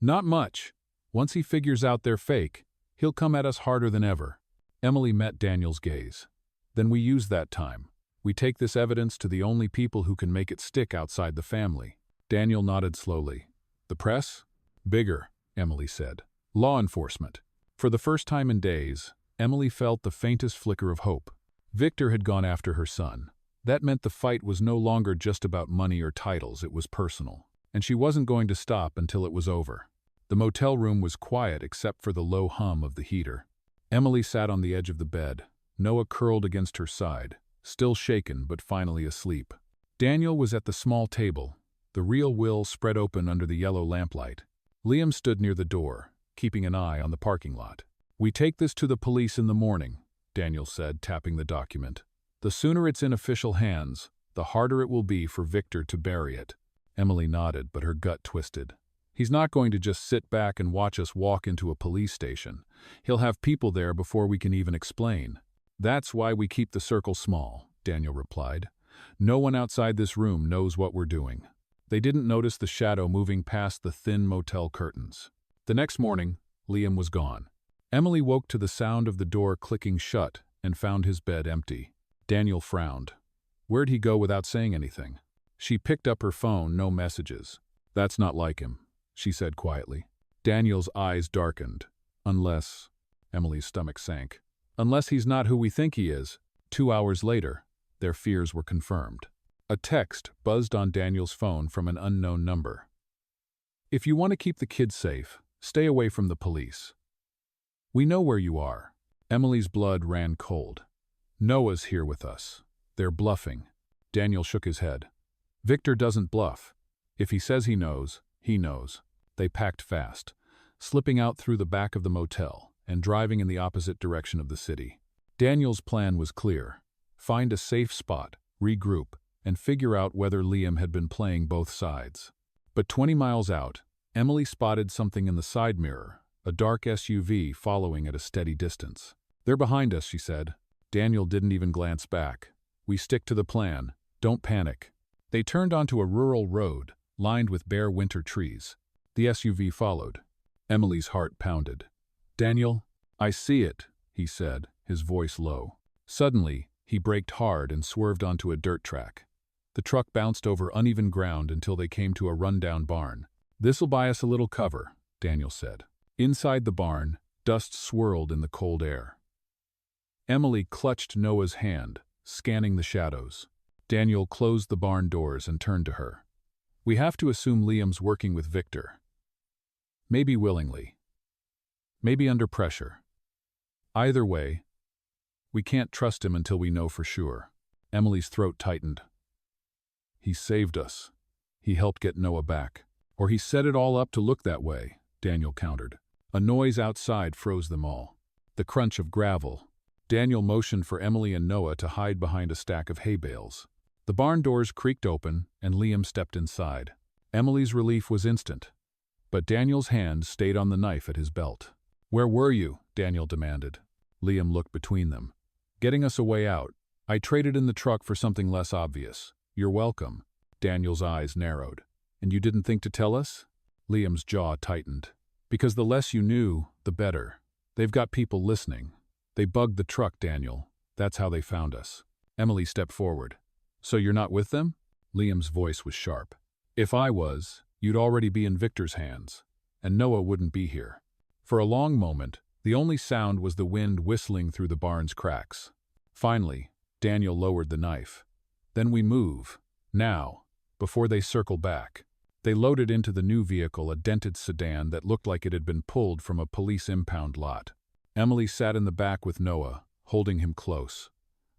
Speaker 1: Not much. Once he figures out they're fake, he'll come at us harder than ever. Emily met Daniel's gaze. Then we use that time. We take this evidence to the only people who can make it stick outside the family. Daniel nodded slowly. The press? Bigger, Emily said. Law enforcement. For the first time in days, Emily felt the faintest flicker of hope. Victor had gone after her son. That meant the fight was no longer just about money or titles, it was personal. And she wasn't going to stop until it was over. The motel room was quiet except for the low hum of the heater. Emily sat on the edge of the bed, Noah curled against her side, still shaken but finally asleep. Daniel was at the small table, the real will spread open under the yellow lamplight. Liam stood near the door, keeping an eye on the parking lot. We take this to the police in the morning, Daniel said, tapping the document. The sooner it's in official hands, the harder it will be for Victor to bury it. Emily nodded, but her gut twisted. He's not going to just sit back and watch us walk into a police station. He'll have people there before we can even explain. That's why we keep the circle small, Daniel replied. No one outside this room knows what we're doing. They didn't notice the shadow moving past the thin motel curtains. The next morning, Liam was gone. Emily woke to the sound of the door clicking shut and found his bed empty. Daniel frowned. Where'd he go without saying anything? She picked up her phone, no messages. That's not like him, she said quietly. Daniel's eyes darkened. Unless... Emily's stomach sank. Unless he's not who we think he is. 2 hours later, their fears were confirmed. A text buzzed on Daniel's phone from an unknown number. If you want to keep the kids safe, stay away from the police. We know where you are. Emily's blood ran cold. Noah's here with us. They're bluffing. Daniel shook his head. Victor doesn't bluff. If he says he knows, he knows. They packed fast, slipping out through the back of the motel and driving in the opposite direction of the city. Daniel's plan was clear. Find a safe spot, regroup, and figure out whether Liam had been playing both sides. But 20 miles out, Emily spotted something in the side mirror, a dark SUV following at a steady distance. They're behind us, she said. Daniel didn't even glance back. We stick to the plan. Don't panic. They turned onto a rural road, lined with bare winter trees. The SUV followed. Emily's heart pounded. Daniel, I see it, he said, his voice low. Suddenly, he braked hard and swerved onto a dirt track. The truck bounced over uneven ground until they came to a rundown barn. This'll buy us a little cover, Daniel said. Inside the barn, dust swirled in the cold air. Emily clutched Noah's hand, scanning the shadows. Daniel closed the barn doors and turned to her. We have to assume Liam's working with Victor. Maybe willingly. Maybe under pressure. Either way, we can't trust him until we know for sure. Emily's throat tightened. He saved us. He helped get Noah back. Or he set it all up to look that way, Daniel countered. A noise outside froze them all. The crunch of gravel. Daniel motioned for Emily and Noah to hide behind a stack of hay bales. The barn doors creaked open, and Liam stepped inside. Emily's relief was instant. But Daniel's hand stayed on the knife at his belt. Where were you? Daniel demanded. Liam looked between them. Getting us a way out. I traded in the truck for something less obvious. You're welcome. Daniel's eyes narrowed. And you didn't think to tell us? Liam's jaw tightened. Because the less you knew, the better. They've got people listening. They bugged the truck, Daniel. That's how they found us. Emily stepped forward. So you're not with them? Liam's voice was sharp. If I was, you'd already be in Victor's hands. And Noah wouldn't be here. For a long moment, the only sound was the wind whistling through the barn's cracks. Finally, Daniel lowered the knife. Then we move. Now, before they circle back. They loaded into the new vehicle a dented sedan that looked like it had been pulled from a police impound lot. Emily sat in the back with Noah, holding him close.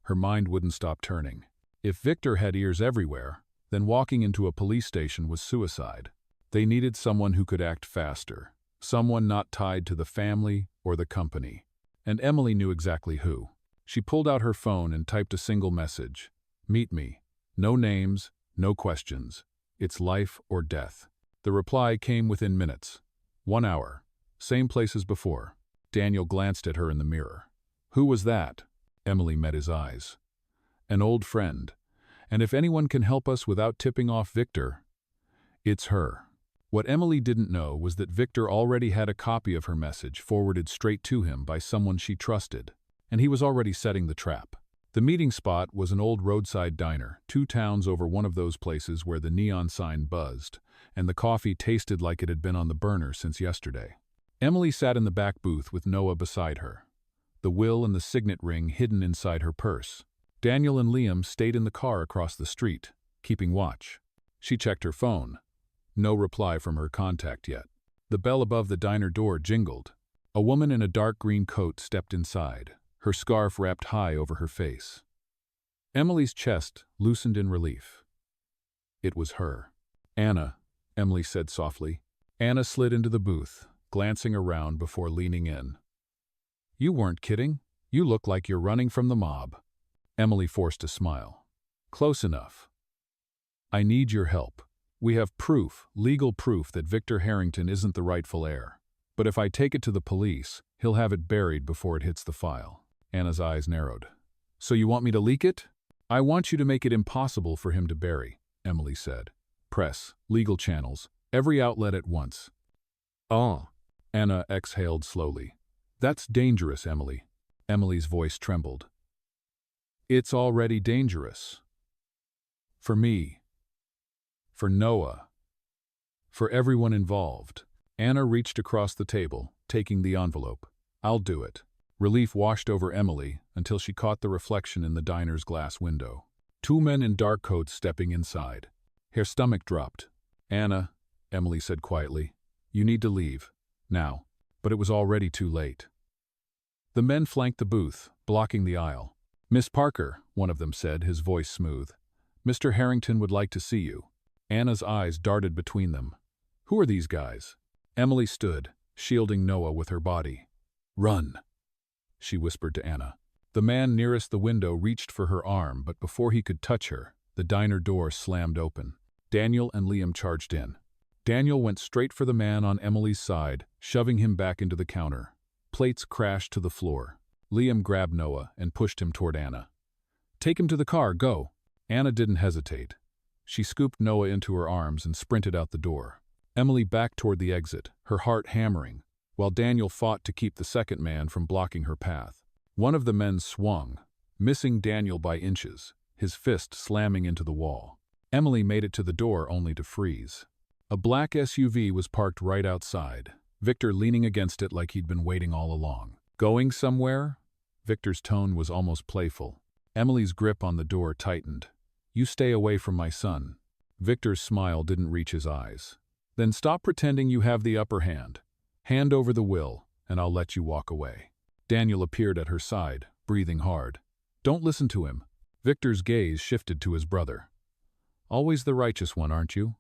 Speaker 1: Her mind wouldn't stop turning. If Victor had ears everywhere, then walking into a police station was suicide. They needed someone who could act faster. Someone not tied to the family or the company. And Emily knew exactly who. She pulled out her phone and typed a single message. Meet me. No names, no questions. It's life or death. The reply came within minutes. 1 hour. Same place as before. Daniel glanced at her in the mirror. Who was that? Emily met his eyes. An old friend. And if anyone can help us without tipping off Victor, it's her. What Emily didn't know was that Victor already had a copy of her message forwarded straight to him by someone she trusted, and he was already setting the trap. The meeting spot was an old roadside diner, 2 towns over one of those places where the neon sign buzzed, and the coffee tasted like it had been on the burner since yesterday. Emily sat in the back booth with Noah beside her, the will and the signet ring hidden inside her purse. Daniel and Liam stayed in the car across the street, keeping watch. She checked her phone. No reply from her contact yet. The bell above the diner door jingled. A woman in a dark green coat stepped inside, her scarf wrapped high over her face. Emily's chest loosened in relief. It was her. Anna, Emily said softly. Anna slid into the booth, glancing around before leaning in. You weren't kidding. You look like you're running from the mob. Emily forced a smile. Close enough. I need your help. We have proof, legal proof, that Victor Harrington isn't the rightful heir. But if I take it to the police, he'll have it buried before it hits the file. Anna's eyes narrowed. So you want me to leak it? I want you to make it impossible for him to bury, Emily said. Press, legal channels, every outlet at once. Oh. Anna exhaled slowly. That's dangerous, Emily. Emily's voice trembled. It's already dangerous. For me. For Noah. For everyone involved. Anna reached across the table, taking the envelope. I'll do it. Relief washed over Emily until she caught the reflection in the diner's glass window. Two men in dark coats stepping inside. Her stomach dropped. Anna, Emily said quietly, you need to leave. Now. But it was already too late. The men flanked the booth, blocking the aisle. Miss Parker, one of them said, his voice smooth. Mr. Harrington would like to see you. Anna's eyes darted between them. Who are these guys? Emily stood, shielding Noah with her body. Run, she whispered to Anna. The man nearest the window reached for her arm, but before he could touch her, the diner door slammed open. Daniel and Liam charged in. Daniel went straight for the man on Emily's side, shoving him back into the counter. Plates crashed to the floor. Liam grabbed Noah and pushed him toward Anna. Take him to the car, go. Anna didn't hesitate. She scooped Noah into her arms and sprinted out the door. Emily backed toward the exit, her heart hammering, while Daniel fought to keep the second man from blocking her path. One of the men swung, missing Daniel by inches, his fist slamming into the wall. Emily made it to the door only to freeze. A black SUV was parked right outside, Victor leaning against it like he'd been waiting all along. Going somewhere? Victor's tone was almost playful. Emily's grip on the door tightened. You stay away from my son. Victor's smile didn't reach his eyes. Then stop pretending you have the upper hand. Hand over the will, and I'll let you walk away. Daniel appeared at her side, breathing hard. Don't listen to him. Victor's gaze shifted to his brother. Always the righteous one, aren't you?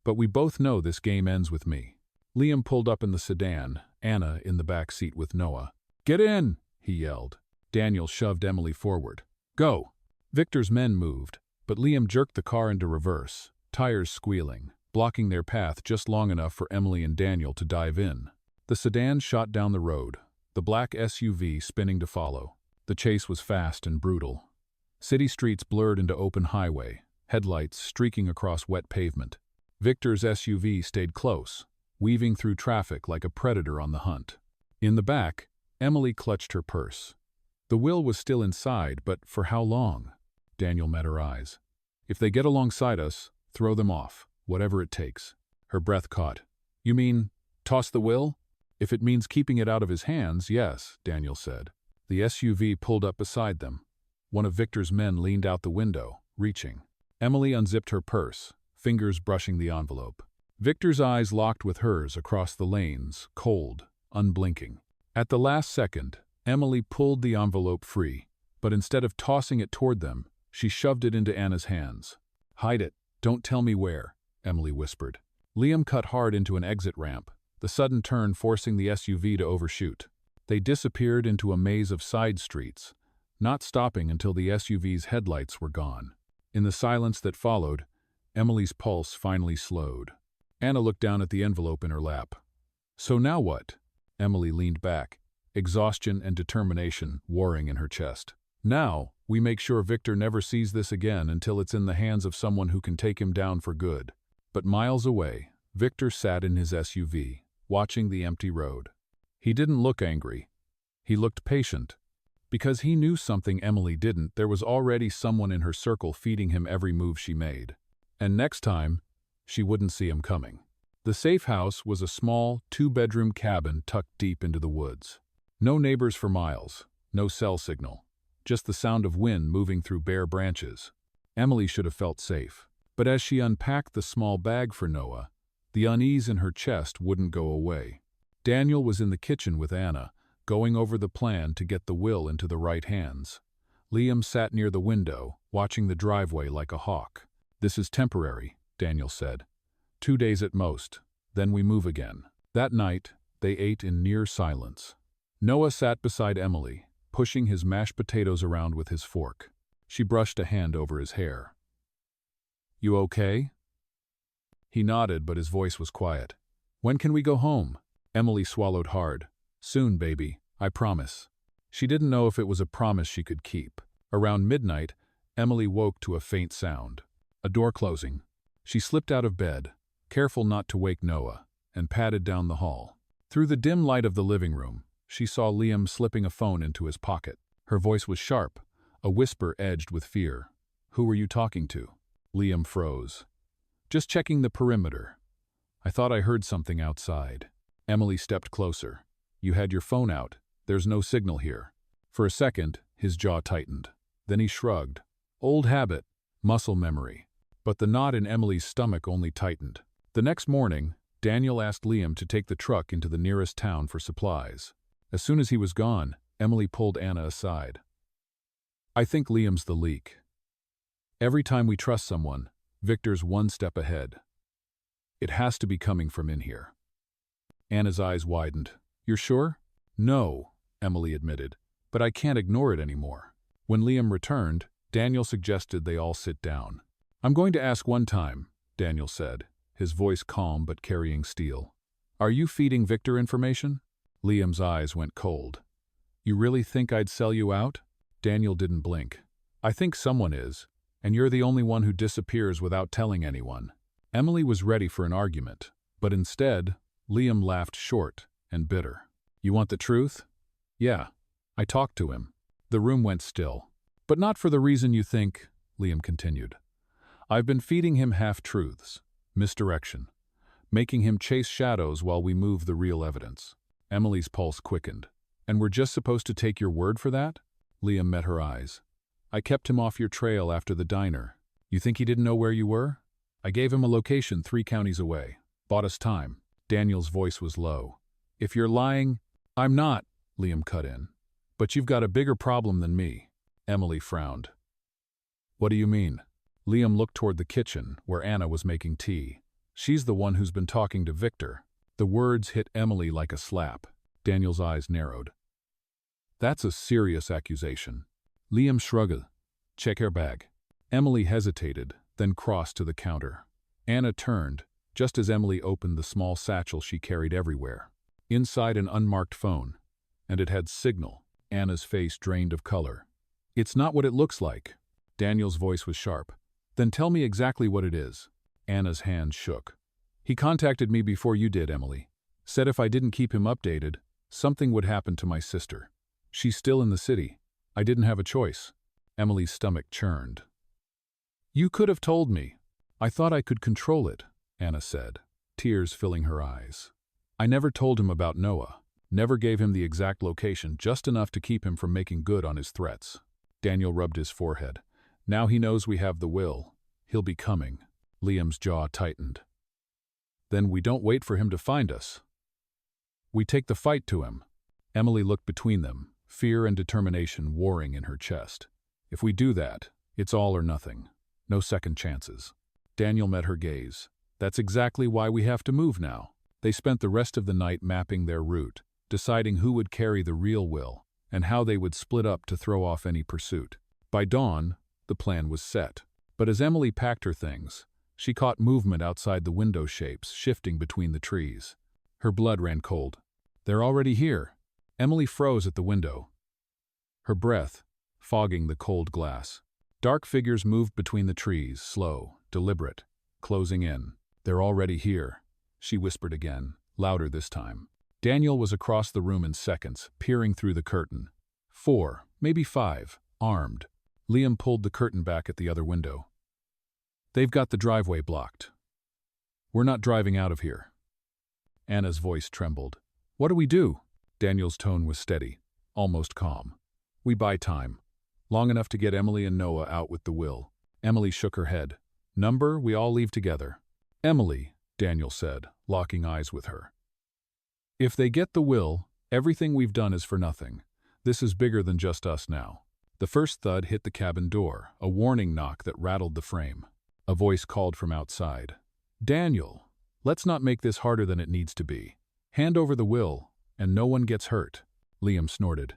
Speaker 1: But we both know this game ends with me. Liam pulled up in the sedan, Anna in the back seat with Noah. Get in, he yelled. Daniel shoved Emily forward. Go. Victor's men moved, but Liam jerked the car into reverse, tires squealing, blocking their path just long enough for Emily and Daniel to dive in. The sedan shot down the road, the black SUV spinning to follow. The chase was fast and brutal. City streets blurred into open highway, headlights streaking across wet pavement. Victor's SUV stayed close, weaving through traffic like a predator on the hunt. In the back, Emily clutched her purse. The will was still inside, but for how long? Daniel met her eyes. If they get alongside us, throw them off, whatever it takes. Her breath caught. You mean, toss the will? If it means keeping it out of his hands, yes, Daniel said. The SUV pulled up beside them. One of Victor's men leaned out the window, reaching. Emily unzipped her purse, fingers brushing the envelope. Victor's eyes locked with hers across the lanes, cold, unblinking. At the last second, Emily pulled the envelope free, but instead of tossing it toward them, she shoved it into Anna's hands. Hide it, don't tell me where, Emily whispered. Liam cut hard into an exit ramp, the sudden turn forcing the SUV to overshoot. They disappeared into a maze of side streets, not stopping until the SUV's headlights were gone. In the silence that followed, Emily's pulse finally slowed. Anna looked down at the envelope in her lap. So now what? Emily leaned back, exhaustion and determination warring in her chest. Now, we make sure Victor never sees this again until it's in the hands of someone who can take him down for good. But miles away, Victor sat in his SUV, watching the empty road. He didn't look angry. He looked patient. Because he knew something Emily didn't, there was already someone in her circle feeding him every move she made. And next time, she wouldn't see him coming. The safe house was a small, two-bedroom cabin tucked deep into the woods. No neighbors for miles, no cell signal, just the sound of wind moving through bare branches. Emily should have felt safe. But as she unpacked the small bag for Noah, the unease in her chest wouldn't go away. Daniel was in the kitchen with Anna, going over the plan to get the will into the right hands. Liam sat near the window, watching the driveway like a hawk. This is temporary, Daniel said. 2 days at most, then we move again. That night, they ate in near silence. Noah sat beside Emily, pushing his mashed potatoes around with his fork. She brushed a hand over his hair. You okay? He nodded, but his voice was quiet. When can we go home? Emily swallowed hard. Soon, baby, I promise. She didn't know if it was a promise she could keep. Around midnight, Emily woke to a faint sound. A door closing. She slipped out of bed, careful not to wake Noah, and padded down the hall. Through the dim light of the living room, she saw Liam slipping a phone into his pocket. Her voice was sharp, a whisper edged with fear. Who were you talking to? Liam froze. Just checking the perimeter. I thought I heard something outside. Emily stepped closer. You had your phone out. There's no signal here. For a second, his jaw tightened. Then he shrugged. Old habit, muscle memory. But the knot in Emily's stomach only tightened. The next morning, Daniel asked Liam to take the truck into the nearest town for supplies. As soon as he was gone, Emily pulled Anna aside. I think Liam's the leak. Every time we trust someone, Victor's one step ahead. It has to be coming from in here. Anna's eyes widened. You're sure? No, Emily admitted, but I can't ignore it anymore. When Liam returned, Daniel suggested they all sit down. I'm going to ask one time, Daniel said, his voice calm but carrying steel. Are you feeding Victor information? Liam's eyes went cold. You really think I'd sell you out? Daniel didn't blink. I think someone is, and you're the only one who disappears without telling anyone. Emily was ready for an argument, but instead, Liam laughed short and bitter. You want the truth? Yeah. I talked to him. The room went still. But not for the reason you think, Liam continued. I've been feeding him half-truths, misdirection, making him chase shadows while we move the real evidence. Emily's pulse quickened. And we're just supposed to take your word for that? Liam met her eyes. I kept him off your trail after the diner. You think he didn't know where you were? I gave him a location 3 counties away. Bought us time. Daniel's voice was low. If you're lying, I'm not, Liam cut in. But you've got a bigger problem than me. Emily frowned. What do you mean? Liam looked toward the kitchen, where Anna was making tea. She's the one who's been talking to Victor. The words hit Emily like a slap. Daniel's eyes narrowed. That's a serious accusation. Liam shrugged. Check her bag. Emily hesitated, then crossed to the counter. Anna turned, just as Emily opened the small satchel she carried everywhere. Inside an unmarked phone. And it had signal. Anna's face drained of color. It's not what it looks like. Daniel's voice was sharp. Then tell me exactly what it is. Anna's hand shook. He contacted me before you did, Emily. Said if I didn't keep him updated, something would happen to my sister. She's still in the city. I didn't have a choice. Emily's stomach churned. You could have told me. I thought I could control it, Anna said, tears filling her eyes. I never told him about Noah. Never gave him the exact location, just enough to keep him from making good on his threats. Daniel rubbed his forehead. Now he knows we have the will. He'll be coming. Liam's jaw tightened. Then we don't wait for him to find us. We take the fight to him. Emily looked between them, fear and determination warring in her chest. If we do that, it's all or nothing. No second chances. Daniel met her gaze. That's exactly why we have to move now. They spent the rest of the night mapping their route, deciding who would carry the real will, and how they would split up to throw off any pursuit. By dawn, the plan was set. But as Emily packed her things, she caught movement outside the window shapes shifting between the trees. Her blood ran cold. They're already here. Emily froze at the window, her breath fogging the cold glass. Dark figures moved between the trees, slow, deliberate, closing in. They're already here, she whispered again, louder this time. Daniel was across the room in seconds, peering through the curtain. 4, maybe 5, armed. Liam pulled the curtain back at the other window. They've got the driveway blocked. We're not driving out of here. Anna's voice trembled. What do we do? Daniel's tone was steady, almost calm. We buy time. Long enough to get Emily and Noah out with the will. Emily shook her head. Number, we all leave together. Emily, Daniel said, locking eyes with her. If they get the will, everything we've done is for nothing. This is bigger than just us now. The first thud hit the cabin door, a warning knock that rattled the frame. A voice called from outside. Daniel, let's not make this harder than it needs to be. Hand over the will, and no one gets hurt. Liam snorted.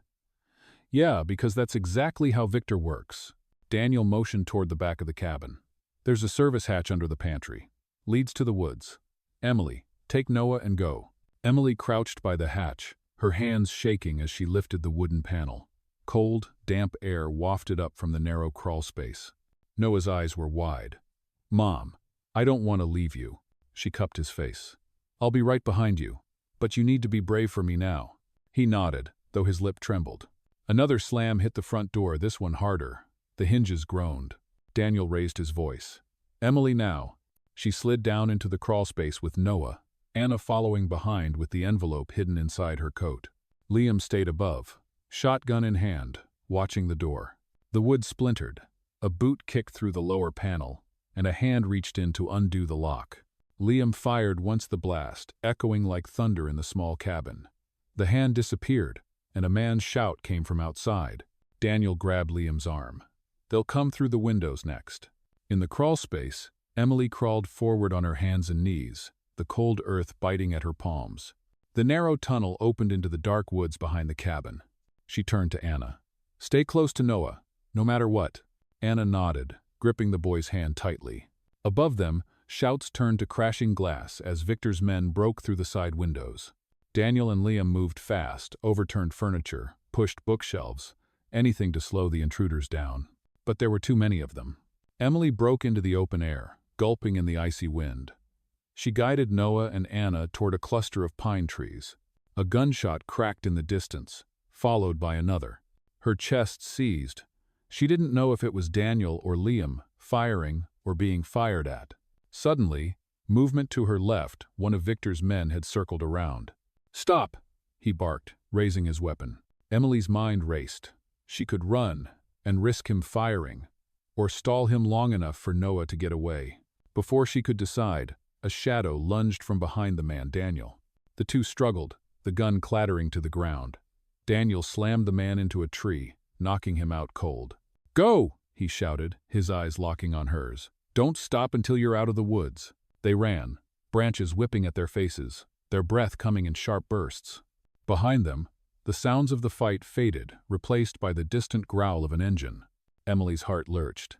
Speaker 1: Yeah, because that's exactly how Victor works. Daniel motioned toward the back of the cabin. There's a service hatch under the pantry. Leads to the woods. Emily, take Noah and go. Emily crouched by the hatch, her hands shaking as she lifted the wooden panel. Cold, damp air wafted up from the narrow crawl space. Noah's eyes were wide. Mom, I don't want to leave you. She cupped his face. I'll be right behind you. But you need to be brave for me now. He nodded, though his lip trembled. Another slam hit the front door, this one harder. The hinges groaned. Daniel raised his voice. Emily now. She slid down into the crawl space with Noah, Anna following behind with the envelope hidden inside her coat. Liam stayed above, shotgun in hand, watching the door. The wood splintered. A boot kicked through the lower panel, and a hand reached in to undo the lock. Liam fired once the blast, echoing like thunder in the small cabin. The hand disappeared, and a man's shout came from outside. Daniel grabbed Liam's arm. They'll come through the windows next. In the crawl space, Emily crawled forward on her hands and knees, the cold earth biting at her palms. The narrow tunnel opened into the dark woods behind the cabin. She turned to Anna. Stay close to Noah, no matter what. Anna nodded, gripping the boy's hand tightly. Above them, shouts turned to crashing glass as Victor's men broke through the side windows. Daniel and Liam moved fast, overturned furniture, pushed bookshelves, anything to slow the intruders down. But there were too many of them. Emily broke into the open air, gulping in the icy wind. She guided Noah and Anna toward a cluster of pine trees. A gunshot cracked in the distance, followed by another. Her chest seized. She didn't know if it was Daniel or Liam, firing or being fired at. Suddenly, movement to her left, one of Victor's men had circled around. Stop! He barked, raising his weapon. Emily's mind raced. She could run and risk him firing, or stall him long enough for Noah to get away. Before she could decide, a shadow lunged from behind the man, Daniel. The two struggled, the gun clattering to the ground. Daniel slammed the man into a tree, knocking him out cold. Go! He shouted, his eyes locking on hers. Don't stop until you're out of the woods. They ran, branches whipping at their faces, their breath coming in sharp bursts. Behind them, the sounds of the fight faded, replaced by the distant growl of an engine. Emily's heart lurched.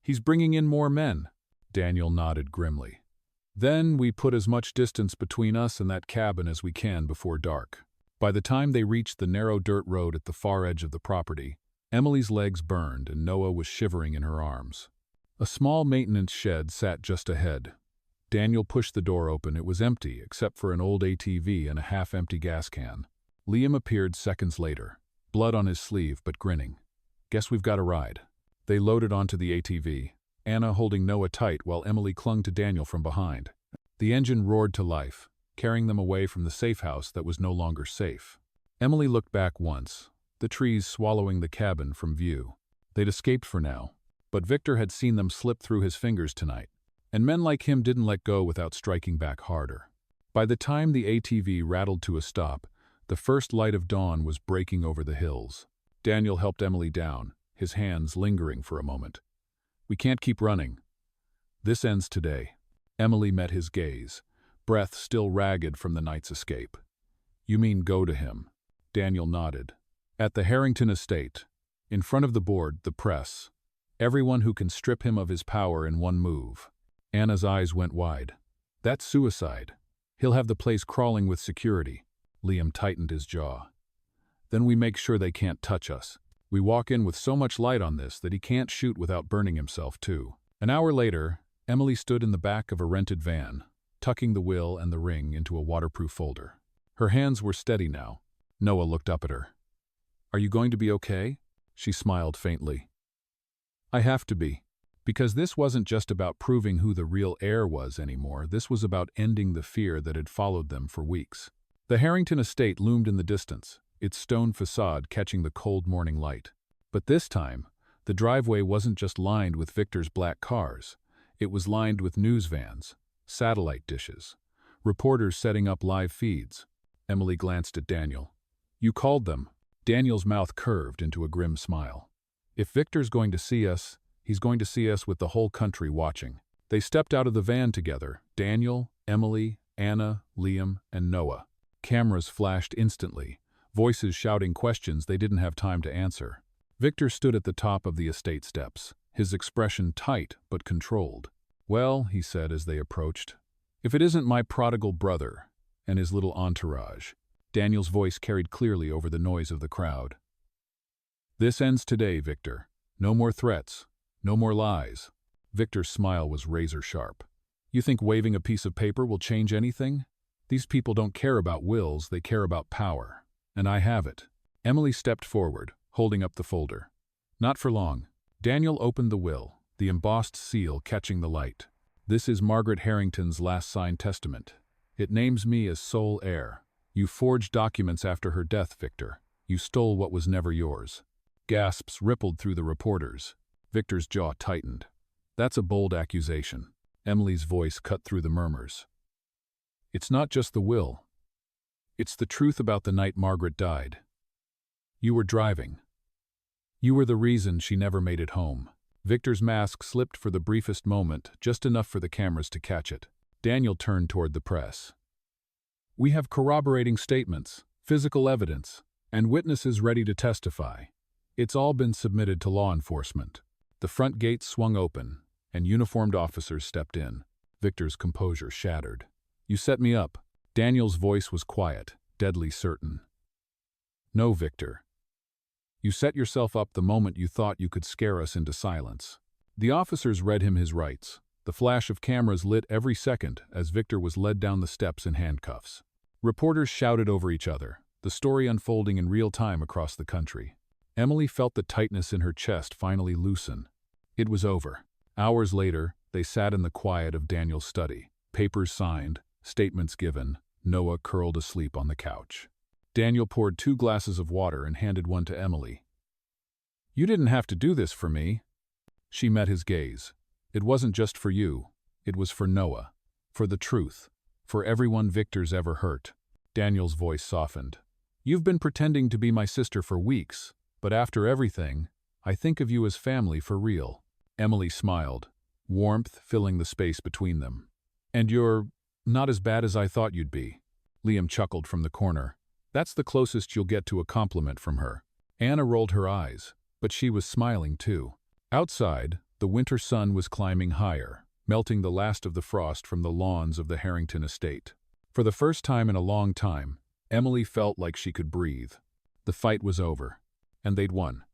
Speaker 1: He's bringing in more men. Daniel nodded grimly. Then we put as much distance between us and that cabin as we can before dark. By the time they reached the narrow dirt road at the far edge of the property, Emily's legs burned and Noah was shivering in her arms. A small maintenance shed sat just ahead. Daniel pushed the door open. It was empty, except for an old ATV and a half-empty gas can. Liam appeared seconds later, blood on his sleeve but grinning. Guess we've got a ride. They loaded onto the ATV, Anna holding Noah tight while Emily clung to Daniel from behind. The engine roared to life, carrying them away from the safe house that was no longer safe. Emily looked back once, the trees swallowing the cabin from view. They'd escaped for now, but Victor had seen them slip through his fingers tonight, and men like him didn't let go without striking back harder. By the time the ATV rattled to a stop, the first light of dawn was breaking over the hills. Daniel helped Emily down, his hands lingering for a moment. We can't keep running. This ends today. Emily met his gaze, breath still ragged from the night's escape. You mean go to him? Daniel nodded. At the Harrington estate, in front of the board, the press. Everyone who can strip him of his power in one move. Anna's eyes went wide. That's suicide. He'll have the place crawling with security. Liam tightened his jaw. Then we make sure they can't touch us. We walk in with so much light on this that he can't shoot without burning himself too. An hour later, Emily stood in the back of a rented van, tucking the will and the ring into a waterproof folder. Her hands were steady now. Noah looked up at her. Are you going to be okay? She smiled faintly. I have to be. Because this wasn't just about proving who the real heir was anymore, this was about ending the fear that had followed them for weeks. The Harrington estate loomed in the distance, its stone facade catching the cold morning light. But this time, the driveway wasn't just lined with Victor's black cars. It was lined with news vans, satellite dishes, reporters setting up live feeds. Emily glanced at Daniel. You called them. Daniel's mouth curved into a grim smile. If Victor's going to see us, he's going to see us with the whole country watching. They stepped out of the van together, Daniel, Emily, Anna, Liam, and Noah. Cameras flashed instantly, voices shouting questions they didn't have time to answer. Victor stood at the top of the estate steps, his expression tight but controlled. "Well," he said as they approached, "if it isn't my prodigal brother and his little entourage." Daniel's voice carried clearly over the noise of the crowd. "This ends today, Victor. No more threats. No more lies." Victor's smile was razor-sharp. "You think waving a piece of paper will change anything? These people don't care about wills, they care about power. And I have it." Emily stepped forward, holding up the folder. Not for long. Daniel opened the will, the embossed seal catching the light. "This is Margaret Harrington's last signed testament. It names me as sole heir. You forged documents after her death, Victor. You stole what was never yours." Gasps rippled through the reporters. Victor's jaw tightened. "That's a bold accusation." Emily's voice cut through the murmurs. "It's not just the will. It's the truth about the night Margaret died. You were driving. You were the reason she never made it home." Victor's mask slipped for the briefest moment, just enough for the cameras to catch it. Daniel turned toward the press. "We have corroborating statements, physical evidence, and witnesses ready to testify. It's all been submitted to law enforcement." The front gates swung open, and uniformed officers stepped in. Victor's composure shattered. "You set me up." Daniel's voice was quiet, deadly certain. "No, Victor. You set yourself up the moment you thought you could scare us into silence." The officers read him his rights. The flash of cameras lit every second as Victor was led down the steps in handcuffs. Reporters shouted over each other, the story unfolding in real time across the country. Emily felt the tightness in her chest finally loosen. It was over. Hours later, they sat in the quiet of Daniel's study. Papers signed, statements given, Noah curled asleep on the couch. Daniel poured 2 glasses of water and handed one to Emily. "You didn't have to do this for me." She met his gaze. "It wasn't just for you. It was for Noah. For the truth. For everyone Victor's ever hurt." Daniel's voice softened. "You've been pretending to be my sister for weeks, but after everything, I think of you as family for real." Emily smiled, warmth filling the space between them. "And you're not as bad as I thought you'd be." Liam chuckled from the corner. "That's the closest you'll get to a compliment from her." Anna rolled her eyes, but she was smiling too. Outside, the winter sun was climbing higher, melting the last of the frost from the lawns of the Harrington estate. For the first time in a long time, Emily felt like she could breathe. The fight was over, and they'd won.